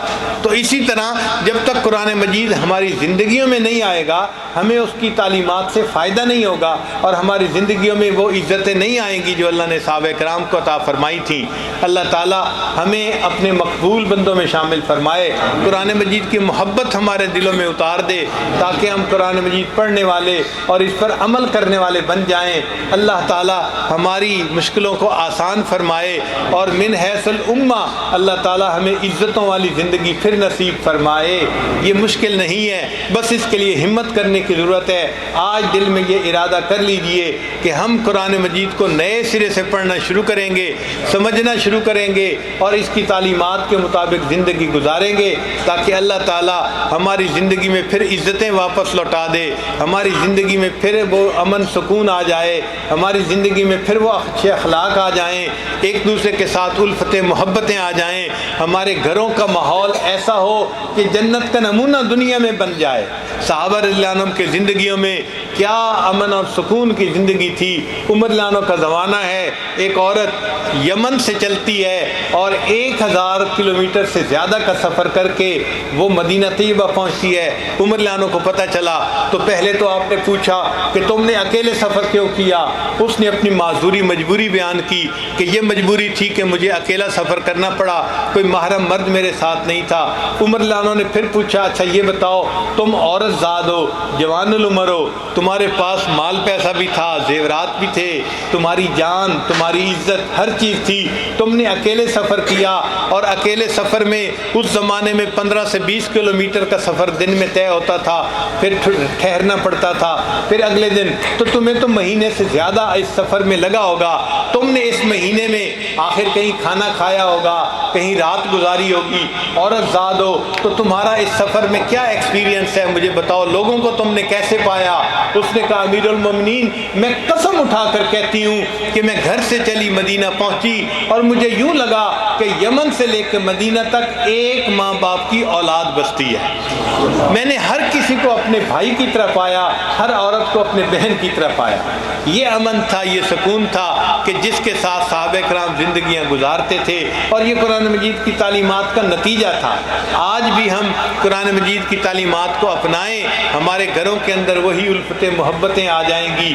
تو اسی طرح جب تک قرآن مجید ہماری زندگیوں میں نہیں آئے گا ہمیں اس کی تعلیمات سے فائدہ نہیں ہوگا اور ہماری زندگیوں میں وہ عزتیں نہیں آئیں گی جو اللہ نے صحابہ کرام کو عطا فرمائی تھیں۔ اللہ تعالیٰ ہمیں اپنے مقبول بندوں میں شامل فرمائے، قرآن مجید کی محبت ہمارے دلوں میں اتار دے تاکہ ہم قرآن مجید پڑھنے والے اور اس پر عمل کرنے والے بن جائیں۔ اللہ تعالیٰ ہماری مشکلوں کو آسان فرمائے اور من حیث الامہ اللہ تعالیٰ ہمیں عزتوں والی زندگی پھر نصیب فرمائے۔ یہ مشکل نہیں ہے، بس اس کے لیے ہمت کرنے کی ضرورت ہے۔ آج دل میں یہ ارادہ کر لیجئے کہ ہم قرآن مجید کو نئے سرے سے پڑھنا شروع کریں گے، سمجھنا شروع کریں گے اور اس کی تعلیمات کے مطابق زندگی گزاریں گے تاکہ اللہ تعالیٰ ہماری زندگی میں پھر عزتیں واپس لوٹا دے، ہماری زندگی میں پھر وہ امن سکون آ جائے، ہماری زندگی میں پھر وہ اچھے اخلاق آ جائیں، ایک دوسرے کے ساتھ الفتیں محبتیں آ جائیں، ہمارے گھروں کا ماحول ایسا ہو کہ جنت کا نمونہ دنیا میں بن جائے۔ صحابہ رضی اللہ عنہم کی زندگیوں میں کیا امن اور سکون کی زندگی تھی۔ عمر رضی اللہ عنہ کا زمانہ ہے، ایک عورت یمن سے چلتی ہے اور 1000 کلومیٹر سے زیادہ کا سفر کر کے وہ مدینہ طیبہ پہنچتی ہے۔ عمر رضی اللہ عنہ کو پتہ چلا تو پہلے تو آپ نے پوچھا کہ تم نے اکیلے سفر کیوں کیا؟ اس نے اپنی معذوری مجبوری بیان کی کہ یہ مجبوری تھی کہ مجھے اکیلا سفر کرنا پڑا، کوئی محرم مرد میرے ساتھ نہیں تھا۔ عمر رضی اللہ عنہ نے پھر پوچھا اچھا یہ بتاؤ تم عورت زاد ہو، جوان العمر ہو، تمہارے پاس مال پیسہ بھی تھا، زیورات بھی تھے، تمہاری جان تمہاری عزت ہر چیز تھی، تم نے اکیلے سفر کیا اور اکیلے سفر میں اس زمانے میں 15 سے 20 کلومیٹر کا سفر دن میں طے ہوتا تھا، پھر ٹھہرنا پڑتا تھا، پھر اگلے دن، تو تمہیں تو مہینے سے زیادہ اس سفر میں لگا ہوگا، تم نے اس مہینے میں آخر کہیں کھانا کھایا ہوگا، کہیں رات گزاری ہوگی، عورت زاد ہو تو تمہارا اس سفر میں کیا ایکسپیرینس ہے مجھے بتاؤ، لوگوں کو تم نے کیسے پایا؟ اس نے کہا امیر المومنین میں قسم اٹھا کر کہتی ہوں کہ میں گھر سے چلی مدینہ پہنچی اور مجھے یوں لگا کہ یمن سے لے کے مدینہ تک ایک ماں باپ کی اولاد بستی ہے۔ میں نے ہر کسی کو اپنے بھائی کی طرح پایا، ہر عورت کو اپنے بہن کی طرح پایا۔ یہ امن تھا، یہ سکون تھا کہ جس کے ساتھ صحابہ کرام زندگیاں گزارتے تھے، اور یہ قرآن مجید کی تعلیمات کا نتیجہ تھا۔ آج بھی ہم قرآن مجید کی تعلیمات کو اپنائیں، ہمارے گھروں کے اندر وہی الفتیں محبتیں آ جائیں گی،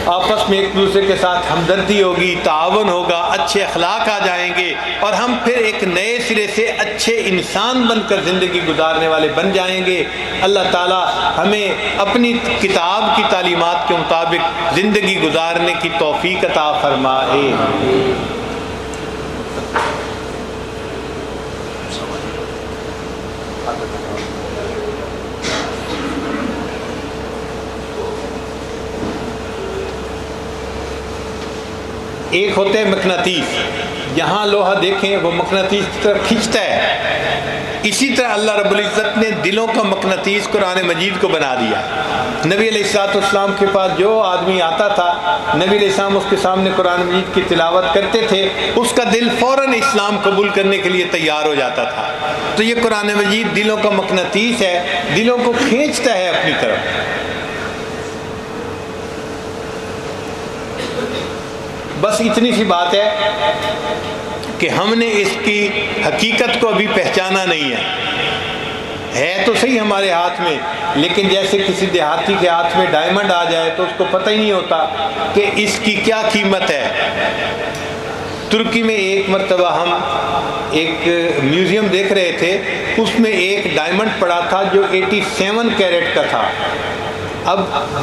آپس میں ایک دوسرے کے ساتھ ہمدردی ہوگی، تعاون ہوگا، اچھے اخلاق آ جائیں گے، اور ہم پھر ایک نئے سرے سے اچھے انسان بن کر زندگی گزارنے والے بن جائیں گے۔ اللہ تعالی ہمیں اپنی کتاب کی تعلیمات کے مطابق زندگی گزارنے کی توفیق عطا فرمائے۔ ایک ہوتا ہے مقناطیس، جہاں لوہا دیکھیں وہ مقناطیس کی طرف کھینچتا ہے، اسی طرح اللہ رب العزت نے دلوں کا مقناطیس قرآن مجید کو بنا دیا۔ نبی علیہ السلام کے پاس جو آدمی آتا تھا، نبی علیہ السلام اس کے سامنے قرآن مجید کی تلاوت کرتے تھے، اس کا دل فوراً اسلام قبول کرنے کے لیے تیار ہو جاتا تھا۔ تو یہ قرآن مجید دلوں کا مقناطیس ہے، دلوں کو کھینچتا ہے اپنی طرف۔ بس اتنی سی بات ہے کہ ہم نے اس کی حقیقت کو ابھی پہچانا نہیں ہے تو صحیح ہمارے ہاتھ میں، لیکن جیسے کسی دیہاتی کے ہاتھ میں ڈائمنڈ آ جائے تو اس کو پتہ ہی نہیں ہوتا کہ اس کی کیا قیمت ہے۔ ترکی میں ایک مرتبہ ہم ایک میوزیم دیکھ رہے تھے، اس میں ایک ڈائمنڈ پڑا تھا جو 87 کیرٹ کا تھا۔ اب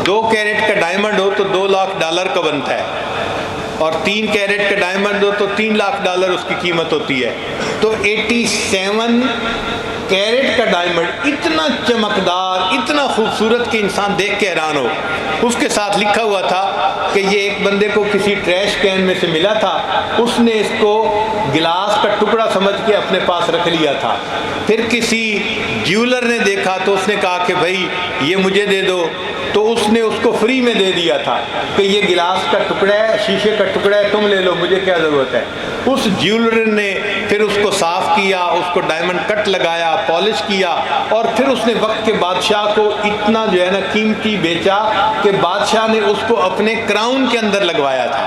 2 کیرٹ کا ڈائمنڈ ہو تو $2 لاکھ کا بنتا ہے، اور 3 کیرٹ کا ڈائمنڈ ہو تو $3 لاکھ اس کی قیمت ہوتی ہے۔ تو 87 کیرٹ کا ڈائمنڈ اتنا چمکدار، اتنا خوبصورت کہ انسان دیکھ کے حیران ہو۔ اس کے ساتھ لکھا ہوا تھا کہ یہ ایک بندے کو کسی ٹریش کین میں سے ملا تھا، اس نے اس کو گلاس کا ٹکڑا سمجھ کے اپنے پاس رکھ لیا تھا۔ پھر کسی جیولر نے دیکھا تو اس نے کہا کہ بھائی یہ مجھے دے دو، تو اس نے اس کو فری میں دے دیا تھا کہ یہ گلاس کا ٹکڑا ہے، شیشے کا ٹکڑا ہے، تم لے لو، مجھے کیا ضرورت ہے۔ اس جیولر نے پھر اس کو صاف کیا، اس کو ڈائمنڈ کٹ لگایا، پالش کیا، اور پھر اس نے وقت کے بادشاہ کو اتنا جو ہے نا قیمتی بیچا کہ بادشاہ نے اس کو اپنے کراؤن کے اندر لگوایا تھا۔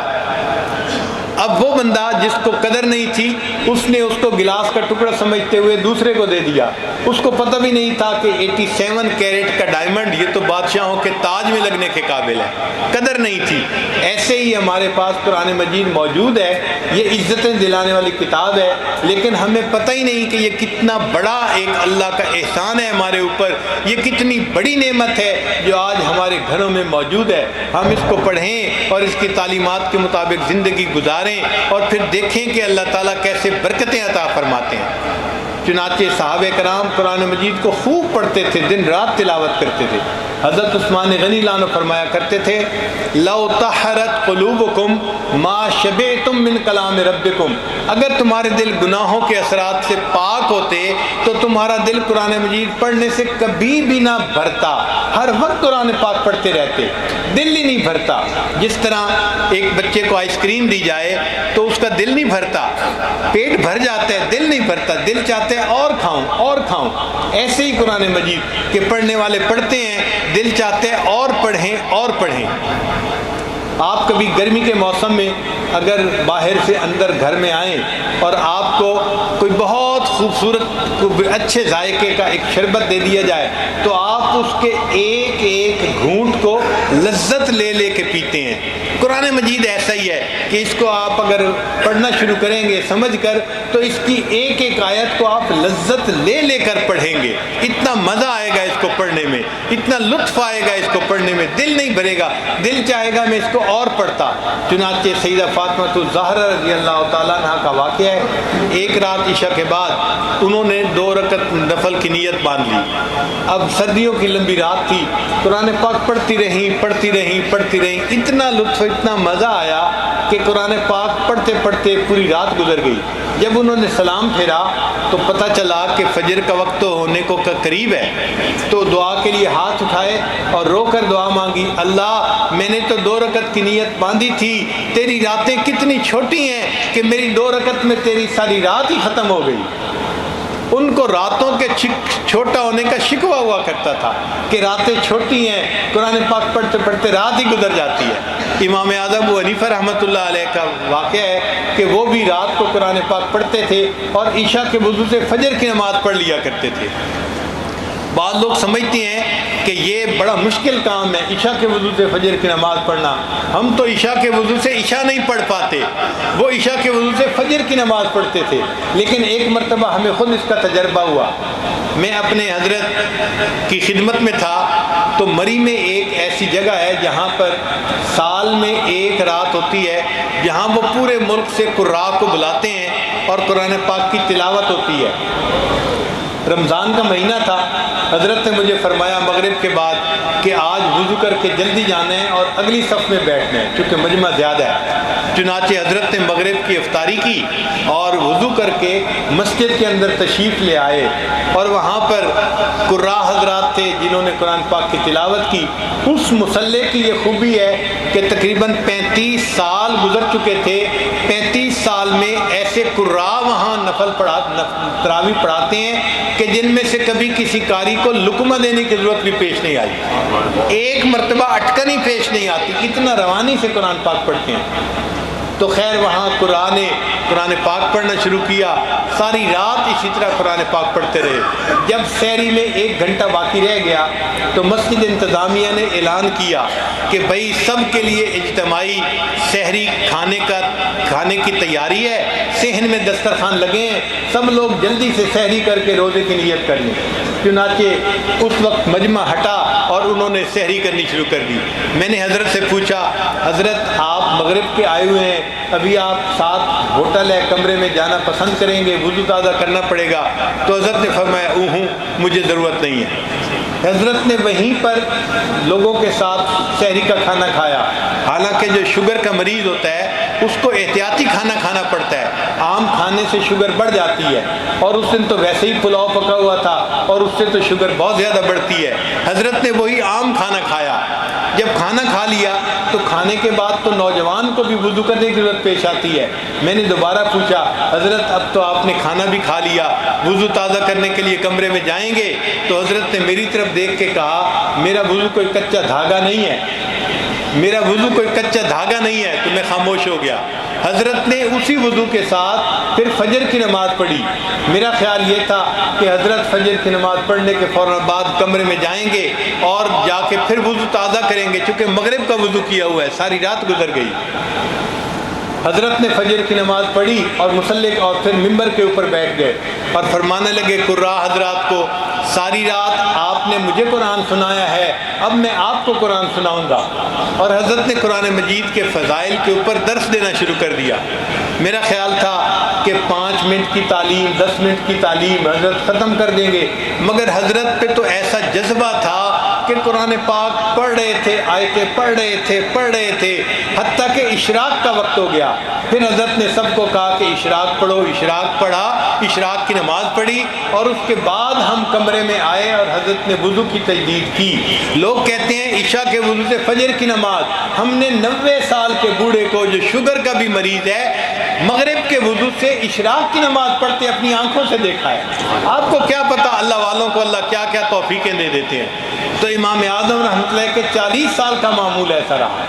اب وہ بندہ جس کو قدر نہیں تھی، اس نے اس کو گلاس کا ٹکڑا سمجھتے ہوئے دوسرے کو دے دیا۔ اس کو پتہ بھی نہیں تھا کہ 87 کیرٹ کا ڈائمنڈ یہ تو بادشاہوں کے تاج میں لگنے کے قابل ہے، قدر نہیں تھی۔ ایسے ہی ہمارے پاس قرآن مجید موجود ہے، یہ عزتیں دلانے والی کتاب ہے، لیکن ہمیں پتہ ہی نہیں کہ یہ کتنا بڑا ایک اللہ کا احسان ہے ہمارے اوپر، یہ کتنی بڑی نعمت ہے جو آج ہمارے گھروں میں موجود ہے۔ ہم اس کو پڑھیں اور اس کی تعلیمات کے مطابق زندگی گزاریں، اور پھر دیکھیں کہ اللہ تعالیٰ کیسے برکتیں عطا فرماتے ہیں۔ چنانچہ صحابہ کرام قرآن مجید کو خوب پڑھتے تھے، دن رات تلاوت کرتے تھے۔ حضرت عثمان غنی اللہ عنہ فرمایا کرتے تھے، لو طہرت قلوبکم ما شبعتم من کلام ربکم، اگر تمہارے دل گناہوں کے اثرات سے پاک ہوتے تو تمہارا دل قرآن مجید پڑھنے سے کبھی بھی نہ بھرتا، ہر وقت قرآن پاک پڑھتے رہتے، دل ہی نہیں بھرتا۔ جس طرح ایک بچے کو آئس کریم دی جائے تو اس کا دل نہیں بھرتا، پیٹ بھر جاتا ہے، دل نہیں بھرتا، دل چاہتا ہے اور کھاؤں اور کھاؤں۔ ایسے ہی قرآن مجید کے پڑھنے والے پڑھتے ہیں، دل چاہتے ہیں اور پڑھیں اور پڑھیں۔ آپ کبھی گرمی کے موسم میں اگر باہر سے اندر گھر میں آئیں اور آپ کو کوئی بہت خوبصورت اچھے ذائقے کا ایک شربت دے دیا جائے تو آپ اس کے ایک ایک گھونٹ کو لذت لے لے کے پیتے ہیں۔ قرآن مجید ایسا ہی ہے کہ اس کو آپ اگر پڑھنا شروع کریں گے سمجھ کر تو اس کی ایک ایک آیت کو آپ لذت لے لے کر پڑھیں گے، اتنا مزہ آئے گا اس کو پڑھنے میں، اتنا لطف آئے گا اس کو پڑھنے میں، دل نہیں بھرے گا، دل چاہے گا میں اس کو اور پڑھتا۔ چنانچہ سیدہ فاطمہ الزہرا رضی اللہ تعالیٰ عنہ کا واقعہ ہے، ایک رات عشاء کے بعد انہوں نے 2 رکعت نفل کی نیت باندھ لی۔ اب سردیوں کی لمبی رات تھی، قرآن پاک پڑھتی رہیں، اتنا لطف اتنا مزہ آیا کہ قرآن پاک پڑھتے پڑھتے پوری رات گزر گئی۔ جب انہوں نے سلام پھیرا تو پتہ چلا کہ فجر کا وقت تو ہونے کو قریب ہے، تو دعا کے لیے ہاتھ اٹھائے اور رو کر دعا مانگی، اللہ میں نے تو 2 رکعت کی نیت باندھی تھی، تیری راتیں کتنی چھوٹی ہیں کہ میری 2 رکعت میں تیری ساری رات ہی ختم ہو گئی۔ ان کو راتوں کے چھوٹا ہونے کا شکوہ ہوا کرتا تھا کہ راتیں چھوٹی ہیں، قرآن پاک پڑھتے پڑھتے رات ہی گزر جاتی ہے۔ امام اعظم ابو حنیفہ رحمۃ اللہ علیہ کا واقعہ ہے کہ وہ بھی رات کو قرآن پاک پڑھتے تھے اور عشاء کے وضو سے فجر کی نماز پڑھ لیا کرتے تھے۔ بعض لوگ سمجھتے ہیں کہ یہ بڑا مشکل کام ہے عشاء کے وضو سے فجر کی نماز پڑھنا، ہم تو عشاء کے وضو سے عشاء نہیں پڑھ پاتے، وہ عشاء کے وضو سے فجر کی نماز پڑھتے تھے۔ لیکن ایک مرتبہ ہمیں خود اس کا تجربہ ہوا، میں اپنے حضرت کی خدمت میں تھا، تو مری میں ایک ایسی جگہ ہے جہاں پر سال میں ایک رات ہوتی ہے جہاں وہ پورے ملک سے قراء کو بلاتے ہیں اور قرآن پاک کی تلاوت ہوتی ہے۔ رمضان کا مہینہ تھا، حضرت نے مجھے فرمایا مغرب کے بعد کہ آج وضو کر کے جلدی جانا ہے اور اگلی صف میں بیٹھنا ہے کیونکہ مجمع زیادہ ہے۔ چنانچہ حضرت نے مغرب کی افطاری کی اور وضو کر کے مسجد کے اندر تشریف لے آئے، اور وہاں پر قراء حضرات تھے جنہوں نے قرآن پاک کی تلاوت کی۔ اس مصلے کی یہ خوبی ہے کہ تقریباً 35 سال گزر چکے تھے، 35 سال میں ایسے قراء وہاں تراویح پڑھاتے ہیں کہ جن میں سے کبھی کسی قاری کو لقمہ دینے کی ضرورت بھی پیش نہیں آئی، ایک مرتبہ اٹکن ہی پیش نہیں آتی، اتنا روانی سے قرآن پاک پڑھتے ہیں۔ تو خیر وہاں قرآن پاک پڑھنا شروع کیا، ساری رات اسی طرح قرآن پاک پڑھتے رہے۔ جب سحری میں 1 گھنٹہ باقی رہ گیا تو مسجد انتظامیہ نے اعلان کیا کہ بھائی سب کے لیے اجتماعی سحری کھانے کی تیاری ہے، صحن میں دسترخوان لگے ہیں، سب لوگ جلدی سے سحری کر کے روزے کی نیت کر لیں۔ چنانچہ اس وقت مجمع ہٹا اور انہوں نے سحری کرنی شروع کر دی۔ میں نے حضرت سے پوچھا، حضرت آپ مغرب کے آئے ہوئے ہیں، ابھی آپ ساتھ ہوٹل ہے کمرے میں جانا پسند کریں گے؟ وضو تازہ کرنا پڑے گا۔ تو حضرت نے فرمایا مجھے ضرورت نہیں ہے۔ حضرت نے وہیں پر لوگوں کے ساتھ سحری کا کھانا کھایا، حالانکہ جو شوگر کا مریض ہوتا ہے اس کو احتیاطی کھانا کھانا پڑتا ہے، عام کھانے سے شوگر بڑھ جاتی ہے، اور اس دن تو ویسے ہی پلاؤ پکا ہوا تھا اور اس سے تو شوگر بہت زیادہ بڑھتی ہے۔ حضرت نے وہی عام کھانا کھایا۔ جب کھانا کھا لیا تو کھانے کے بعد تو نوجوان کو بھی وضو کرنے کی ضرورت پیش آتی ہے۔ میں نے دوبارہ پوچھا، حضرت اب تو آپ نے کھانا بھی کھا لیا، وضو تازہ کرنے کے لیے کمرے میں جائیں گے؟ تو حضرت نے میری طرف دیکھ کے کہا، میرا وضو کوئی کچا دھاگا نہیں ہے، میرا وضو کوئی کچا دھاگا نہیں ہے۔ تو میں خاموش ہو گیا۔ حضرت نے اسی وضو کے ساتھ پھر فجر کی نماز پڑھی۔ میرا خیال یہ تھا کہ حضرت فجر کی نماز پڑھنے کے فوراً بعد کمرے میں جائیں گے اور جا کے پھر وضو تازہ کریں گے، چونکہ مغرب کا وضو کیا ہوا ہے، ساری رات گزر گئی۔ حضرت نے فجر کی نماز پڑھی اور مصلی اور پھر ممبر کے اوپر بیٹھ گئے اور فرمانے لگے قراء حضرات کو، ساری رات آپ نے مجھے قرآن سنایا ہے، اب میں آپ کو قرآن سناؤں گا۔ اور حضرت نے قرآن مجید کے فضائل کے اوپر درس دینا شروع کر دیا۔ میرا خیال تھا کہ 5 منٹ کی تعلیم، 10 منٹ کی تعلیم حضرت ختم کر دیں گے، مگر حضرت پہ تو ایسا جذبہ تھا کہ قرآن پاک پڑھ رہے تھے، آیتیں پڑھ رہے تھے، حتیٰ کہ اشراق کا وقت ہو گیا۔ پھر حضرت نے سب کو کہا کہ اشراق پڑھو، اشراق پڑھا، اشراق کی نماز پڑھی، اور اس کے بعد ہم کمرے میں آئے اور حضرت نے وضو کی تجدید کی۔ لوگ کہتے ہیں عشاء کے وضو سے فجر کی نماز، ہم نے 90 سال کے بوڑھے کو جو شوگر کا بھی مریض ہے مغرب کے وضو سے اشراق کی نماز پڑھتے اپنی آنکھوں سے دیکھا ہے۔ آپ کو کیا پتا اللہ والوں کو اللہ کیا کیا توفیقیں دے دیتے ہیں۔ تو امام اعظم رحمۃ اللہ کے 40 سال کا معمول ایسا رہا۔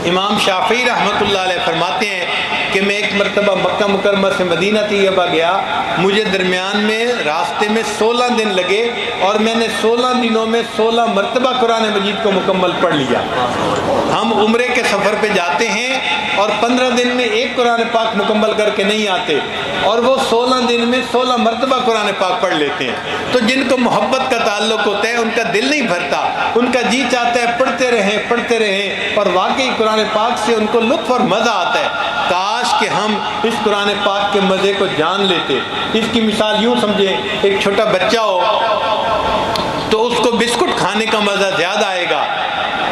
امام شافعی رحمۃ اللہ علیہ فرماتے ہیں کہ میں ایک مرتبہ مکہ مکرمہ سے مدینہ طیبہ گیا، مجھے درمیان میں راستے میں 16 دن لگے اور میں نے 16 دنوں میں 16 مرتبہ قرآن مجید کو مکمل پڑھ لیا۔ ہم عمرے کے سفر پہ جاتے ہیں اور 15 دن میں ایک قرآن پاک مکمل کر کے نہیں آتے، اور وہ 16 دن میں 16 مرتبہ قرآن پاک پڑھ لیتے ہیں۔ تو جن کو محبت کا تعلق ہوتا ہے ان کا دل نہیں بھرتا، ان کا جی چاہتا ہے پڑھتے رہیں، اور واقعی قرآن پاک سے ان کو لطف اور مزہ آتا ہے۔ کاش کہ ہم اس قرآن پاک کے مزے کو جان لیتے۔ اس کی مثال یوں سمجھیں، ایک چھوٹا بچہ ہو تو اس کو بسکٹ کھانے کا مزہ زیادہ آئے گا،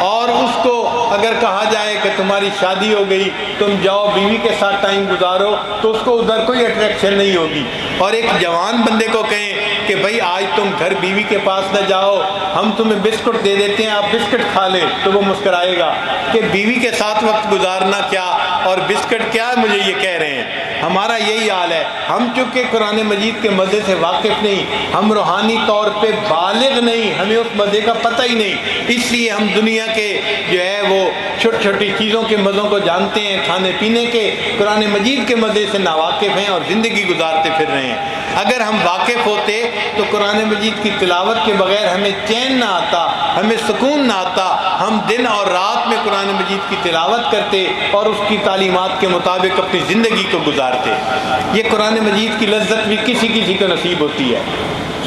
اور اس کو اگر کہا جائے کہ تمہاری شادی ہو گئی، تم جاؤ بیوی کے ساتھ ٹائم گزارو، تو اس کو ادھر کوئی اٹریکشن نہیں ہوگی۔ اور ایک جوان بندے کو کہیں کہ بھائی آج تم گھر بیوی کے پاس نہ جاؤ، ہم تمہیں بسکٹ دے دیتے ہیں، آپ بسکٹ کھا لیں، تو وہ مسکرائے گا کہ بیوی کے ساتھ وقت گزارنا کیا اور بسکٹ کیا، مجھے یہ کہہ رہے ہیں۔ ہمارا یہی حال ہے. ہم چونکہ قرآن مجید کے مزے سے واقف نہیں، ہم روحانی طور پہ بالغ نہیں، ہمیں اس مزے کا پتہ ہی نہیں، اس لیے ہم دنیا کے جو ہے وہ چھوٹی چھوٹی چیزوں کے مزوں کو جانتے ہیں، کھانے پینے کے، قرآن مجید کے مزے سے ناواقف ہیں اور زندگی گزارتے پھر رہے ہیں. اگر ہم واقف ہوتے تو قرآن مجید کی تلاوت کے بغیر ہمیں چین نہ آتا، ہمیں سکون نہ آتا. ہم دن اور رات میں قرآن مجید کی تلاوت کرتے اور اس کی تعلیمات کے مطابق اپنی زندگی کو گزارتے. یہ قرآن مجید کی لذت بھی کسی کسی کو نصیب ہوتی ہے.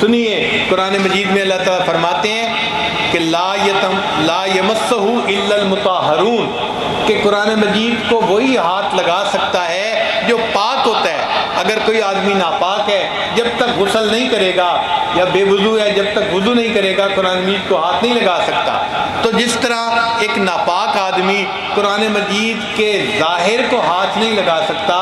سنیے قرآن مجید میں اللہ تعالیٰ فرماتے ہیں کہ لا یمسہ الا المطہرون، کہ قرآن مجید کو وہی ہاتھ لگا سکتا ہے جو پاک ہوتا ہے. اگر کوئی آدمی ناپاک ہے، جب تک غسل نہیں کرے گا، یا بے وضو ہے جب تک وضو نہیں کرے گا، قرآن مجید کو ہاتھ نہیں لگا سکتا. تو جس طرح ایک ناپاک آدمی قرآن مجید کے ظاہر کو ہاتھ نہیں لگا سکتا،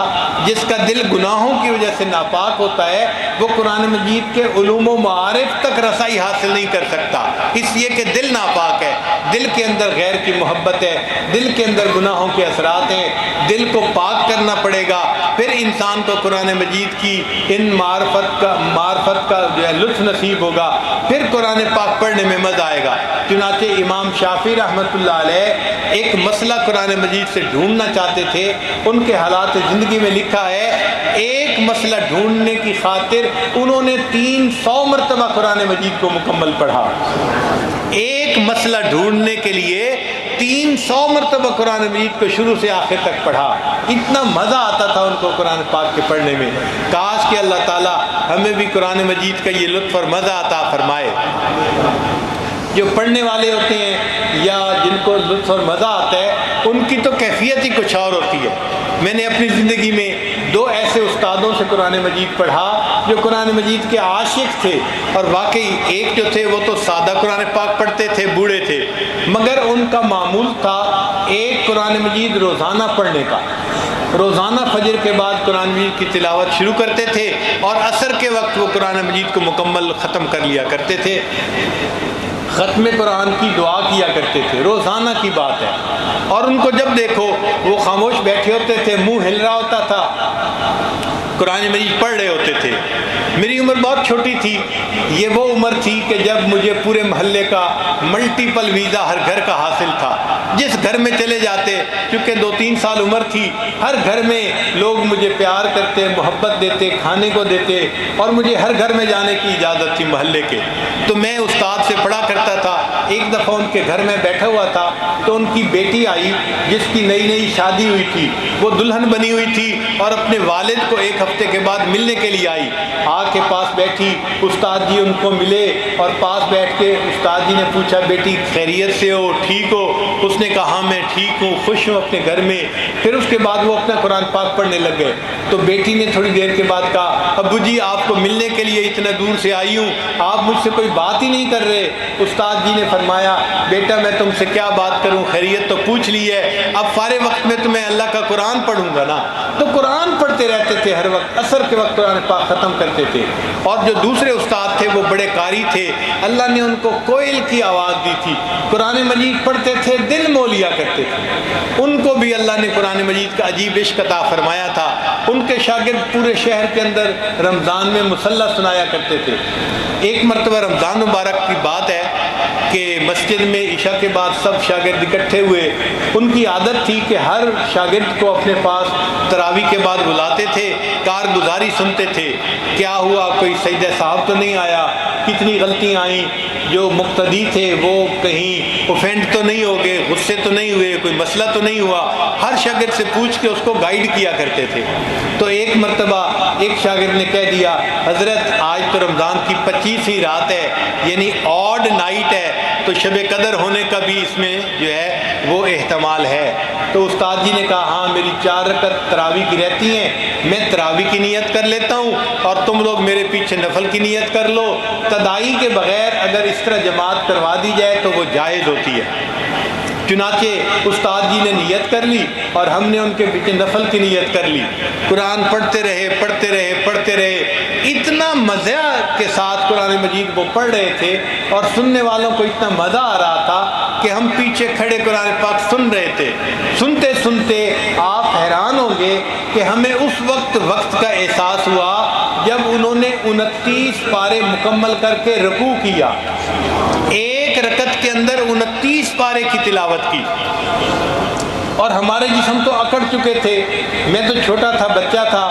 جس کا دل گناہوں کی وجہ سے ناپاک ہوتا ہے، وہ قرآن مجید کے علوم و معارف تک رسائی حاصل نہیں کر سکتا، اس لیے کہ دل ناپاک ہے، دل کے اندر غیر کی محبت ہے، دل کے اندر گناہوں کے اثرات ہیں. دل کو پاک کرنا پڑے گا، پھر انسان کو قرآن مجید کی ان معرفت کا جو ہے لطف نصیب ہوگا، پھر قرآن پاک پڑھنے میں مزہ آئے گا. چنانچہ امام شافعی رحمۃ اللہ علیہ ایک مسئلہ قرآن مجید سے ڈھونڈنا چاہتے تھے. ان کے حالات زندگی میں لکھا ہے ایک مسئلہ ڈھونڈنے کی خاطر انہوں نے 300 مرتبہ قرآن مجید کو مکمل پڑھا. ایک مسئلہ ڈھونڈنے کے لیے 300 مرتبہ قرآن مجید کو شروع سے آخر تک پڑھا. اتنا مزہ آتا تھا ان کو قرآن پاک کے پڑھنے میں. کاش کہ اللہ تعالیٰ ہمیں بھی قرآن مجید کا یہ لطف اور مزہ عطا فرمائے. جو پڑھنے والے ہوتے ہیں یا جن کو لطف اور مزہ آتا ہے، ان کی تو کیفیت ہی کچھ اور ہوتی ہے. میں نے اپنی زندگی میں 2 ایسے استادوں سے قرآن مجید پڑھا جو قرآن مجید کے عاشق تھے، اور واقعی ایک جو تھے وہ تو سادہ قرآن پاک پڑھتے تھے، بوڑھے تھے، مگر ان کا معمول تھا ایک قرآن مجید روزانہ پڑھنے کا. روزانہ فجر کے بعد قرآن مجید کی تلاوت شروع کرتے تھے اور عصر کے وقت وہ قرآن مجید کو مکمل ختم کر لیا کرتے تھے. ختم قرآن کی دعا کیا کرتے تھے، روزانہ کی بات ہے. اور ان کو جب دیکھو وہ خاموش بیٹھے ہوتے تھے، منہ ہل رہا ہوتا تھا، قرآن مجید پڑھ رہے ہوتے تھے. میری عمر بہت چھوٹی تھی، یہ وہ عمر تھی کہ جب مجھے پورے محلے کا ملٹیپل ویزا ہر گھر کا حاصل تھا. جس گھر میں چلے جاتے، کیونکہ 2-3 سال عمر تھی، ہر گھر میں لوگ مجھے پیار کرتے، محبت دیتے، کھانے کو دیتے، اور مجھے ہر گھر میں جانے کی اجازت تھی محلے کے. تو میں استاد سے پڑھا کرتا تھا. ایک دفعہ ان کے گھر میں بیٹھا ہوا تھا تو ان کی بیٹی آئی جس کی نئی نئی شادی ہوئی تھی، وہ دلہن بنی ہوئی تھی اور اپنے والد کو 1 ہفتے کے بعد ملنے کے لیے آئی. کے پاس بیٹھی، استاد جی ان کو ملے اور پاس بیٹھ کے استاد جی نے پوچھا بیٹی خیریت سے ہو، ٹھیک ہو؟ اس نے کہا ہاں میں ٹھیک ہوں، خوش ہوں اپنے گھر میں. پھر اس کے بعد وہ اپنا قرآن پاک پڑھنے لگ گئے. تو بیٹی نے تھوڑی دیر کے بعد کہا ابو جی آپ کو ملنے کے لیے اتنا دور سے آئی ہوں، آپ مجھ سے کوئی بات ہی نہیں کر رہے. استاد جی نے فرمایا بیٹا میں تم سے کیا بات کروں، خیریت تو پوچھ لی ہے، اب فارغ وقت میں تمہیں اللہ کا قرآن پڑھوں گا نا. تو قرآن پڑھتے رہتے تھے ہر وقت، عصر کے وقت قرآن پاک ختم کرتے تھے. اور جو دوسرے استاد تھے وہ بڑے قاری تھے، اللہ نے ان کو کوئل کی آواز دی تھی، قرآن مجید پڑھتے تھے، دل مو لیا کرتے تھے. ان کو بھی اللہ نے قرآن مجید کا عجیب عشق عطا فرمایا تھا. ان کے شاگرد پورے شہر کے اندر رمضان میں مصلی سنایا کرتے تھے. ایک مرتبہ رمضان مبارک کی بات ہے کہ مسجد میں عشاء کے بعد سب شاگرد اکٹھے ہوئے. ان کی عادت تھی کہ ہر شاگرد کو اپنے پاس تراویح کے بعد بلاتے تھے، کارگزاری سنتے تھے، کیا ہوا، کوئی سجدہ صاحب تو نہیں آیا، کتنی غلطیاں آئیں، جو مقتدی تھے وہ کہیں اوفینڈ تو نہیں ہو گئے، غصے تو نہیں ہوئے، کوئی مسئلہ تو نہیں ہوا. ہر شاگرد سے پوچھ کے اس کو گائیڈ کیا کرتے تھے. تو ایک مرتبہ ایک شاگرد نے کہہ دیا حضرت آج تو رمضان کی 25ویں رات ہے، یعنی آڈ نائٹ ہے، تو شب قدر ہونے کا بھی اس میں جو ہے وہ احتمال ہے. تو استاد جی نے کہا ہاں میری 4 رکعت تراویح کی رہتی ہیں، میں تراویح کی نیت کر لیتا ہوں اور تم لوگ میرے پیچھے نفل کی نیت کر لو. تدائی کے بغیر اگر اس طرح جماعت کروا دی جائے تو وہ جائز ہوتی ہے. چنانچہ استاد جی نے نیت کر لی اور ہم نے ان کے پیچھے نفل کی نیت کر لی. قرآن پڑھتے رہے پڑھتے رہے پڑھتے رہے. اتنا مزہ کے ساتھ قرآن مجید وہ پڑھ رہے تھے اور سننے والوں کو اتنا مزہ آ رہا تھا کہ ہم پیچھے کھڑے قرآن پاک سن رہے تھے. سنتے سنتے آپ حیران ہوں گے کہ ہمیں اس وقت کا احساس ہوا جب انہوں نے 29 پارے مکمل کر کے رکوع کیا، ایک رکعت کے اندر 29 پارے کی تلاوت کی، اور ہمارے جسم تو اکڑ چکے تھے، میں تو چھوٹا تھا، بچہ تھا،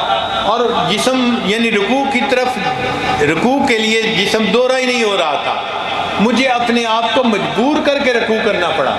اور جسم یعنی رکوع کی طرف، رکوع کے لیے جسم دورہ ہی نہیں ہو رہا تھا، مجھے اپنے آپ کو مجبور کر کے رکوع کرنا پڑا۔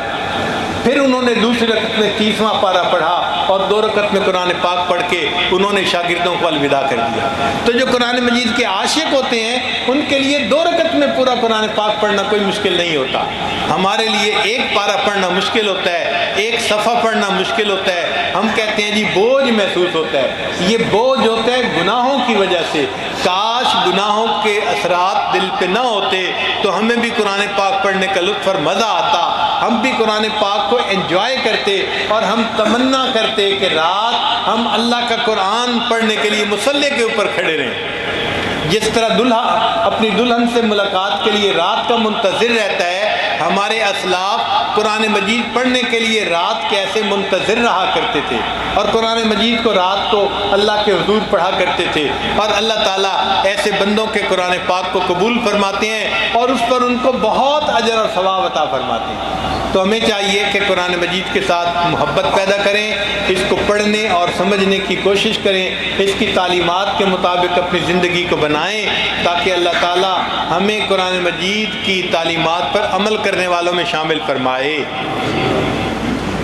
پھر انہوں نے دوسری رکعت میں 30واں پارہ پڑھا اور 2 رکعت میں قرآن پاک پڑھ کے انہوں نے شاگردوں کو الوداع کر دیا۔ تو جو قرآن مجید کے عاشق ہوتے ہیں ان کے لیے 2 رکعت میں پورا قرآن پاک پڑھنا کوئی مشکل نہیں ہوتا، ہمارے لیے ایک پارہ پڑھنا مشکل ہوتا ہے، ایک صفحہ پڑھنا مشکل ہوتا ہے، ہم کہتے ہیں جی بوجھ محسوس ہوتا ہے، یہ بوجھ ہوتا ہے گناہوں کی وجہ سے۔ کاش گناہوں کے اثرات دل پہ نہ ہوتے تو ہمیں بھی قرآن پاک پڑھنے کا لطف اور مزہ آتا، ہم بھی قرآن پاک کو انجوائے کرتے، اور ہم تمنا کرتے کہ رات ہم اللہ کا قرآن پڑھنے کے لیے مصلی کے اوپر کھڑے رہیں۔ جس طرح دلہا اپنی دلہن سے ملاقات کے لیے رات کا منتظر رہتا ہے، ہمارے اسلاف قرآن مجید پڑھنے کے لیے رات کے ایسے منتظر رہا کرتے تھے، اور قرآن مجید کو رات کو اللہ کے حضور پڑھا کرتے تھے، اور اللہ تعالیٰ ایسے بندوں کے قرآن پاک کو قبول فرماتے ہیں اور اس پر ان کو بہت اجر اور ثواب عطا فرماتے ہیں۔ تو ہمیں چاہیے کہ قرآن مجید کے ساتھ محبت پیدا کریں، اس کو پڑھنے اور سمجھنے کی کوشش کریں، اس کی تعلیمات کے مطابق اپنی زندگی کو بنائیں، تاکہ اللہ تعالیٰ ہمیں قرآن مجید کی تعلیمات پر عمل کرنے والوں میں شامل فرمائے۔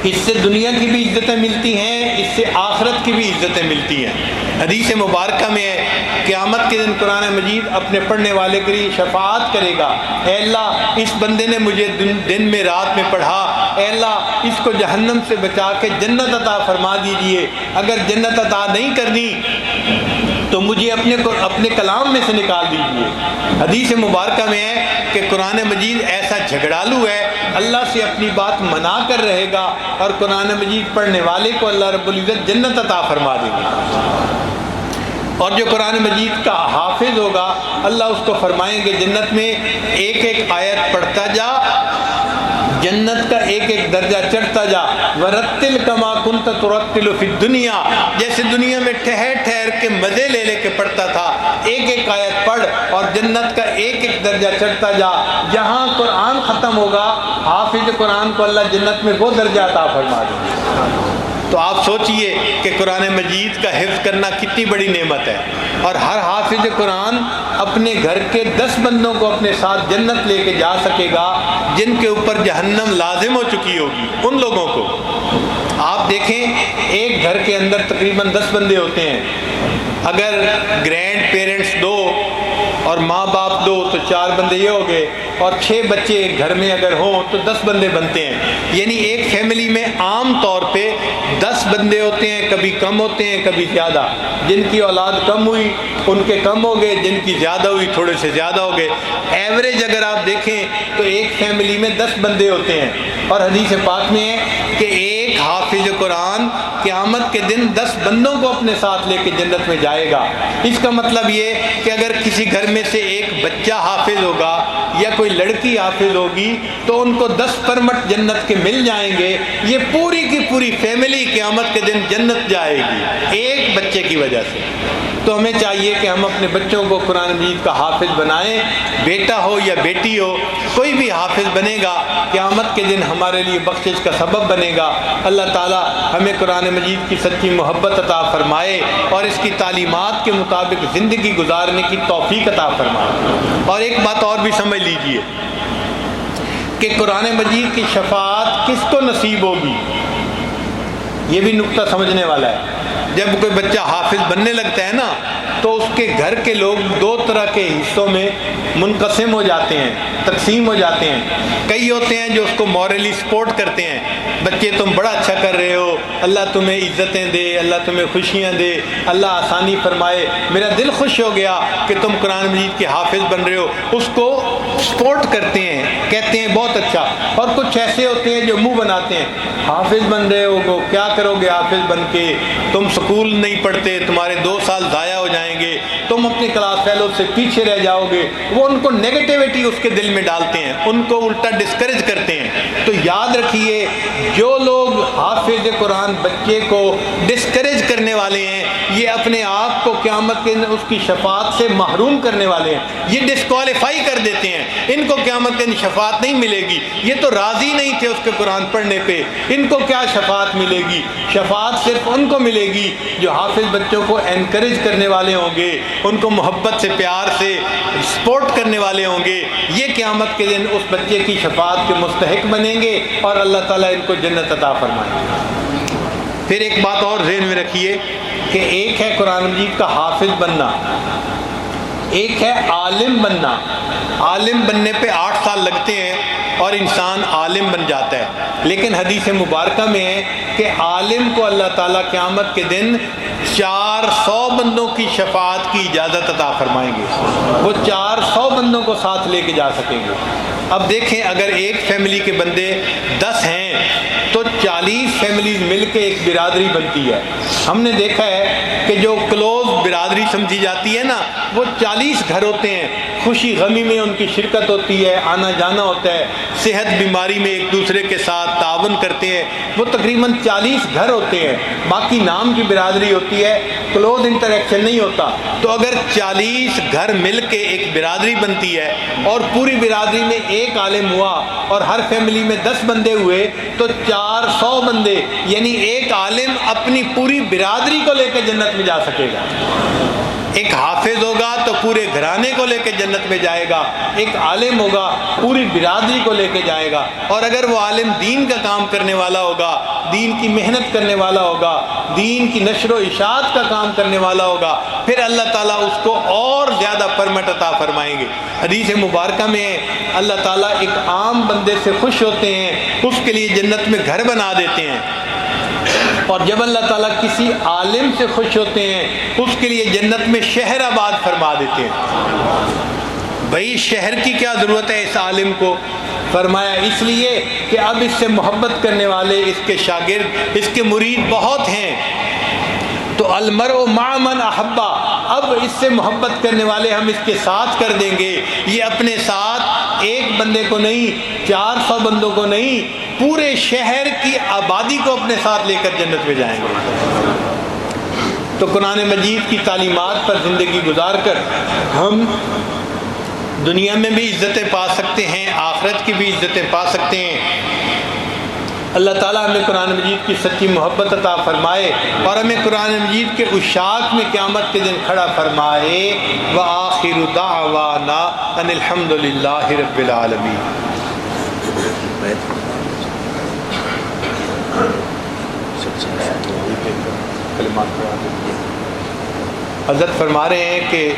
اس سے دنیا کی بھی عزتیں ملتی ہیں، اس سے آخرت کی بھی عزتیں ملتی ہیں۔ حدیث مبارکہ میں ہے قیامت کے دن قرآن مجید اپنے پڑھنے والے کے لیے شفاعت کرے گا، اے اللہ اس بندے نے مجھے دن میں رات میں پڑھا، اے اللہ اس کو جہنم سے بچا کے جنت عطا فرما دیجئے، اگر جنت عطا نہیں کرنی تو مجھے اپنے کلام میں سے نکال دیجئے۔ حدیث مبارکہ میں ہے کہ قرآن مجید ایسا جھگڑالو ہے، اللہ سے اپنی بات منا کر رہے گا، اور قرآن مجید پڑھنے والے کو اللہ رب العزت جنت عطا فرما دے گا۔ اور جو قرآن مجید کا حافظ ہوگا اللہ اس کو فرمائیں گے جنت میں ایک ایک آیت پڑھتا جا، جنت کا ایک ایک درجہ چڑھتا جا، ورتل کما کنت ترتل فی الدنیا، جیسے دنیا میں ٹھہر ٹھہر کے مزے لے لے کے پڑھتا تھا، ایک ایک آیت پڑھ اور جنت کا ایک ایک درجہ چڑھتا جا۔ جہاں قرآن ختم ہوگا حافظ قرآن کو اللہ جنت میں وہ درجہ عطا فرما دے گا۔ تو آپ سوچئے کہ قرآن مجید کا حفظ کرنا کتنی بڑی نعمت ہے، اور ہر حافظ قرآن اپنے گھر کے 10 بندوں کو اپنے ساتھ جنت لے کے جا سکے گا جن کے اوپر جہنم لازم ہو چکی ہوگی، ان لوگوں کو۔ آپ دیکھیں ایک گھر کے اندر تقریباً 10 بندے ہوتے ہیں، اگر گرینڈ پیرنٹس 2 اور ماں باپ 2 تو 4 بندے یہ ہو گئے، اور 6 بچے گھر میں اگر ہوں تو 10 بندے بنتے ہیں، یعنی ایک فیملی میں عام طور پہ 10 بندے ہوتے ہیں، کبھی کم ہوتے ہیں کبھی زیادہ، جن کی اولاد کم ہوئی ان کے کم ہو گئے، جن کی زیادہ ہوئی تھوڑے سے زیادہ ہو گئے، ایوریج اگر آپ دیکھیں تو ایک فیملی میں 10 بندے ہوتے ہیں۔ اور حدیث پاک میں ہے کہ ایک حافظ قرآن قیامت کے دن 10 بندوں کو اپنے ساتھ لے کے جنت میں جائے گا۔ اس کا مطلب یہ کہ اگر کسی گھر میں سے ایک بچہ حافظ ہوگا یا کوئی لڑکی حافظ ہوگی تو ان کو 10 پرمٹ جنت کے مل جائیں گے، یہ پوری کی پوری فیملی قیامت کے دن جنت جائے گی ایک بچے کی وجہ سے۔ تو ہمیں چاہیے کہ ہم اپنے بچوں کو قرآن مجید کا حافظ بنائیں، بیٹا ہو یا بیٹی ہو، کوئی بھی حافظ بنے گا قیامت کے دن ہمارے لیے بخشش کا سبب بنے گا۔ اللہ تعالیٰ ہمیں قرآن مجید کی سچی محبت عطا فرمائے اور اس کی تعلیمات کے مطابق زندگی گزارنے کی توفیق عطا فرمائے۔ اور ایک بات اور بھی سمجھ لیجئے کہ قرآن مجید کی شفاعت کس کو نصیب ہوگی، یہ بھی نقطہ سمجھنے والا ہے۔ جب کوئی بچہ حافظ بننے لگتا ہے نا تو اس کے گھر کے لوگ 2 طرح کے حصوں میں منقسم ہو جاتے ہیں، تقسیم ہو جاتے ہیں۔ کئی ہوتے ہیں جو اس کو مورلی سپورٹ کرتے ہیں، بچے تم بڑا اچھا کر رہے ہو، اللہ تمہیں عزتیں دے، اللہ تمہیں خوشیاں دے، اللہ آسانی فرمائے، میرا دل خوش ہو گیا کہ تم قرآن مجید کے حافظ بن رہے ہو، اس کو سپورٹ کرتے ہیں، کہتے ہیں بہت اچھا۔ اور کچھ ایسے ہوتے ہیں جو منہ بناتے ہیں، حافظ بن رہے ہو کیا کرو گے حافظ بن کے، تم سکول نہیں پڑھتے، تمہارے 2 سال ضائع ہو جائیں گے، تم اپنی کلاس فیلو سے پیچھے رہ جاؤ گے۔ وہ ان کو نیگیٹیوٹی اس کے دل میں ڈالتے ہیں، ان کو الٹا ڈسکریج کرتے ہیں۔ تو یاد رکھیے جو لوگ حافظ قرآن بچے کو ڈسکریج کرنے والے ہیں، یہ اپنے آپ کو قیامت کے دن اس کی شفاعت سے محروم کرنے والے ہیں، یہ ڈسکوالیفائی کر دیتے ہیں، ان کو قیامت کے دن شفاعت نہیں ملے گی، یہ تو راضی نہیں تھے اس کے قرآن پڑھنے پہ، ان کو کیا شفاعت ملے گی؟ شفاعت صرف ان کو ملے گی جو حافظ بچوں کو انکریج کرنے والے ہوں گے، ان کو محبت سے پیار سے سپورٹ کرنے والے ہوں گے، یہ قیامت کے دن اس بچے کی شفاعت کے مستحق بنیں گے اور اللہ تعالیٰ ان کو جنت عطا فرمائیں گے۔ پھر ایک بات اور ذہن میں رکھیے کہ ایک ہے قرآن مجید کا حافظ بننا، ایک ہے عالم بننا۔ عالم بننے پہ 8 سال لگتے ہیں اور انسان عالم بن جاتا ہے، لیکن حدیث مبارکہ میں ہے کہ عالم کو اللہ تعالیٰ قیامت کے دن 400 بندوں کی شفاعت کی اجازت عطا فرمائیں گے، وہ 400 بندوں کو ساتھ لے کے جا سکیں گے۔ اب دیکھیں اگر ایک فیملی کے بندے 10 ہیں تو 40 فیملیز مل کے ایک برادری بنتی ہے۔ ہم نے دیکھا ہے کہ جو کلوز برادری سمجھی جاتی ہے نا، وہ 40 گھر ہوتے ہیں، خوشی غمی میں ان کی شرکت ہوتی ہے، آنا جانا ہوتا ہے، صحت بیماری میں ایک دوسرے کے ساتھ تعاون کرتے ہیں، وہ تقریباً 40 گھر ہوتے ہیں، باقی نام کی برادری ہوتی ہے، کلوز انٹریکشن نہیں ہوتا۔ تو اگر 40 گھر مل کے ایک برادری بنتی ہے اور پوری برادری میں ایک عالم ہوا اور ہر فیملی میں 10 بندے ہوئے تو 400 بندے، یعنی ایک عالم اپنی پوری برادری کو لے کے جنت میں جا سکے گا۔ ایک حافظ ہوگا تو پورے گھرانے کو لے کے جنت میں جائے گا، ایک عالم ہوگا پوری برادری کو لے کے جائے گا، اور اگر وہ عالم دین کا کام کرنے والا ہوگا، دین کی محنت کرنے والا ہوگا، دین کی نشر و اشاعت کا کام کرنے والا ہوگا، پھر اللہ تعالیٰ اس کو اور زیادہ پرمٹ عطا فرمائیں گے۔ حدیث مبارکہ میں اللہ تعالیٰ ایک عام بندے سے خوش ہوتے ہیں، اس کے لیے جنت میں گھر بنا دیتے ہیں، اور جب اللہ تعالیٰ کسی عالم سے خوش ہوتے ہیں اس کے لیے جنت میں شہر آباد فرما دیتے ہیں۔ بھائی شہر کی کیا ضرورت ہے اس عالم کو؟ فرمایا اس لیے کہ اب اس سے محبت کرنے والے، اس کے شاگرد، اس کے مرید بہت ہیں، تو المرء مع من احبا، اب اس سے محبت کرنے والے ہم اس کے ساتھ کر دیں گے، یہ اپنے ساتھ ایک بندے کو نہیں، 400 بندوں کو نہیں، پورے شہر کی آبادی کو اپنے ساتھ لے کر جنت میں جائیں گے۔ تو قرآن مجید کی تعلیمات پر زندگی گزار کر ہم دنیا میں بھی عزتیں پا سکتے ہیں، آخرت کی بھی عزتیں پا سکتے ہیں۔ اللہ تعالیٰ ہمیں قرآن مجید کی سچی محبت عطا فرمائے اور ہمیں قرآن مجید کے اشاق میں قیامت کے دن کھڑا فرمائے۔ وآخر دعوانا ان الحمد للہ رب العالمین۔ حضرت فرما رہے ہیں کہ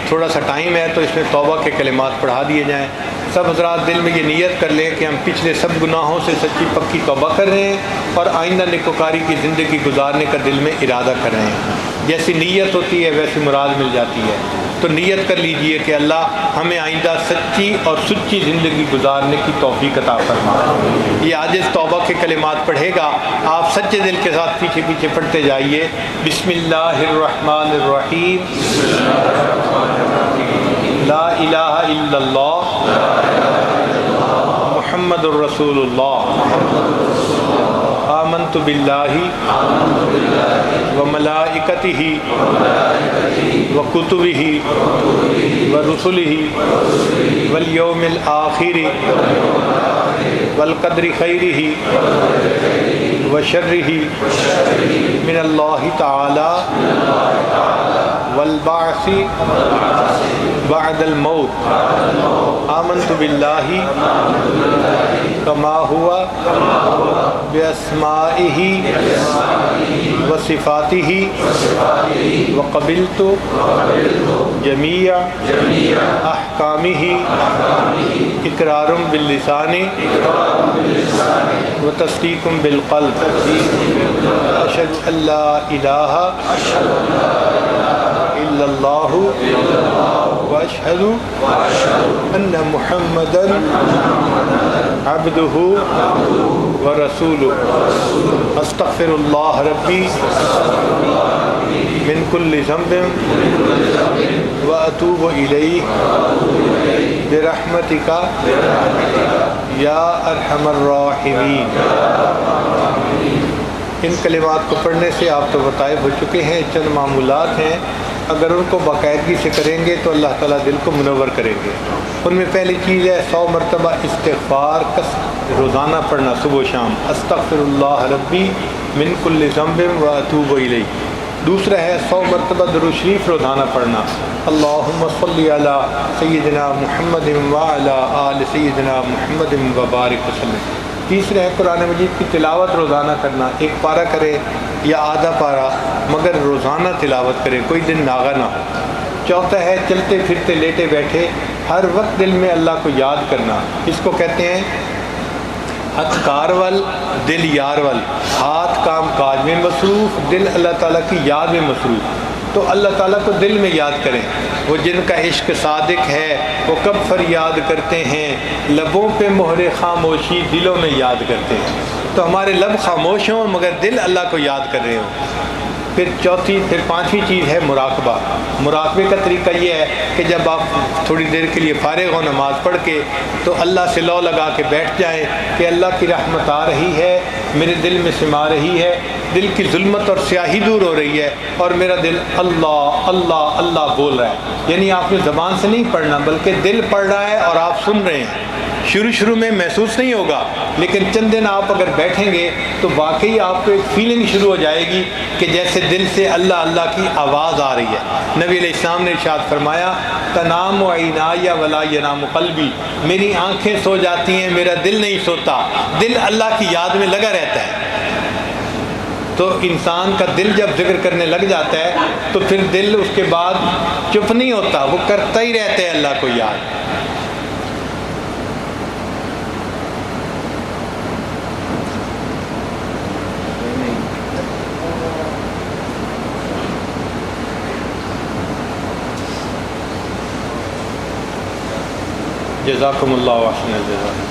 تھوڑا سا ٹائم ہے تو اس میں توبہ کے کلمات پڑھا دیے جائیں۔ سب حضرات دل میں یہ نیت کر لیں کہ ہم پچھلے سب گناہوں سے سچی پکی توبہ کر رہے ہیں اور آئندہ نیکوکاری کی زندگی گزارنے کا دل میں ارادہ کر رہے ہیں۔ جیسی نیت ہوتی ہے ویسی مراد مل جاتی ہے، تو نیت کر لیجئے کہ اللہ ہمیں آئندہ سچی اور سچی زندگی گزارنے کی توفیق عطا فرمائے۔ یہ عاجز توبہ کے کلمات پڑھے گا، آپ سچے دل کے ساتھ پیچھے پیچھے پڑھتے جائیے۔ بسم اللہ الرحمن الرحیم، لا الہ الا اللہ محمد الرسول اللہ، آمنت باللہ وملائکتہ وکتبہ ورسلہ والیوم الآخر والقدر خیرہ وشرہ من اللہ تعالی والبعث بعد الموت، آمنت باللہ کما ہوا باسمائہ وصفاتہ وقبلت جمیع احکامہ اقرار باللسان وتصدیق بالقلب، اشہد ان لا الہ الا اللہ واشہد ان محمدا عبدہ ورسولہ، استغفر اللہ ربی من کل ذنب واتوب الیہ برحمتک یا ارحم الراحمین۔ ان کلمات کو پڑھنے سے آپ تو وطائف ہو چکے ہیں، چند معمولات ہیں، اگر ان کو باقاعدگی سے کریں گے تو اللہ تعالیٰ دل کو منور کریں گے۔ ان میں پہلی چیز ہے 100 مرتبہ استغفار روزانہ پڑھنا صبح و شام، استغفر اللہ ربی من کل ذنب و اتوب الیہ۔ دوسرا ہے 100 مرتبہ درود شریف روزانہ پڑھنا، اللہم صلی علی سیدنا محمد وعلی آل سیدنا محمد وبارک وسلم۔ تیسرا ہے قرآن مجید کی تلاوت روزانہ کرنا، ایک پارہ کرے یا آدھا پارہ مگر روزانہ تلاوت کرے، کوئی دن ناغہ نہ ہو۔ چوتھا ہے چلتے پھرتے لیٹے بیٹھے ہر وقت دل میں اللہ کو یاد کرنا، اس کو کہتے ہیں ہتھ کار ول دل یار ول، ہاتھ کام کاج میں مصروف، دل اللہ تعالیٰ کی یاد میں مصروف۔ تو اللہ تعالیٰ کو دل میں یاد کریں، وہ جن کا عشق صادق ہے وہ کب فریاد کرتے ہیں، لبوں پہ مہر خاموشی دلوں میں یاد کرتے ہیں۔ تو ہمارے لب خاموش ہوں مگر دل اللہ کو یاد کر رہے ہوں۔ پھر پانچویں چیز ہے مراقبہ۔ مراقبے کا طریقہ یہ ہے کہ جب آپ تھوڑی دیر کے لیے فارغ ہو نماز پڑھ کے تو اللہ سے لو لگا کے بیٹھ جائیں کہ اللہ کی رحمت آ رہی ہے، میرے دل میں سما رہی ہے، دل کی ظلمت اور سیاہی دور ہو رہی ہے اور میرا دل اللہ اللہ اللہ بول رہا ہے۔ یعنی آپ نے زبان سے نہیں پڑھنا بلکہ دل پڑھ رہا ہے اور آپ سن رہے ہیں۔ شروع میں محسوس نہیں ہوگا لیکن چند دن آپ اگر بیٹھیں گے تو واقعی آپ کو ایک فیلنگ شروع ہو جائے گی کہ جیسے دل سے اللہ اللہ کی آواز آ رہی ہے۔ نبی علیہ السلام نے ارشاد فرمایا تنام عینایا ولا ینام قلبی، میری آنکھیں سو جاتی ہیں میرا دل نہیں سوتا، دل اللہ کی یاد میں لگا رہتا ہے۔ تو انسان کا دل جب ذکر کرنے لگ جاتا ہے تو پھر دل اس کے بعد چپ نہیں ہوتا، وہ کرتا ہی رہتا ہے اللہ کو یاد۔ جزاکم اللہ احسن الجزا۔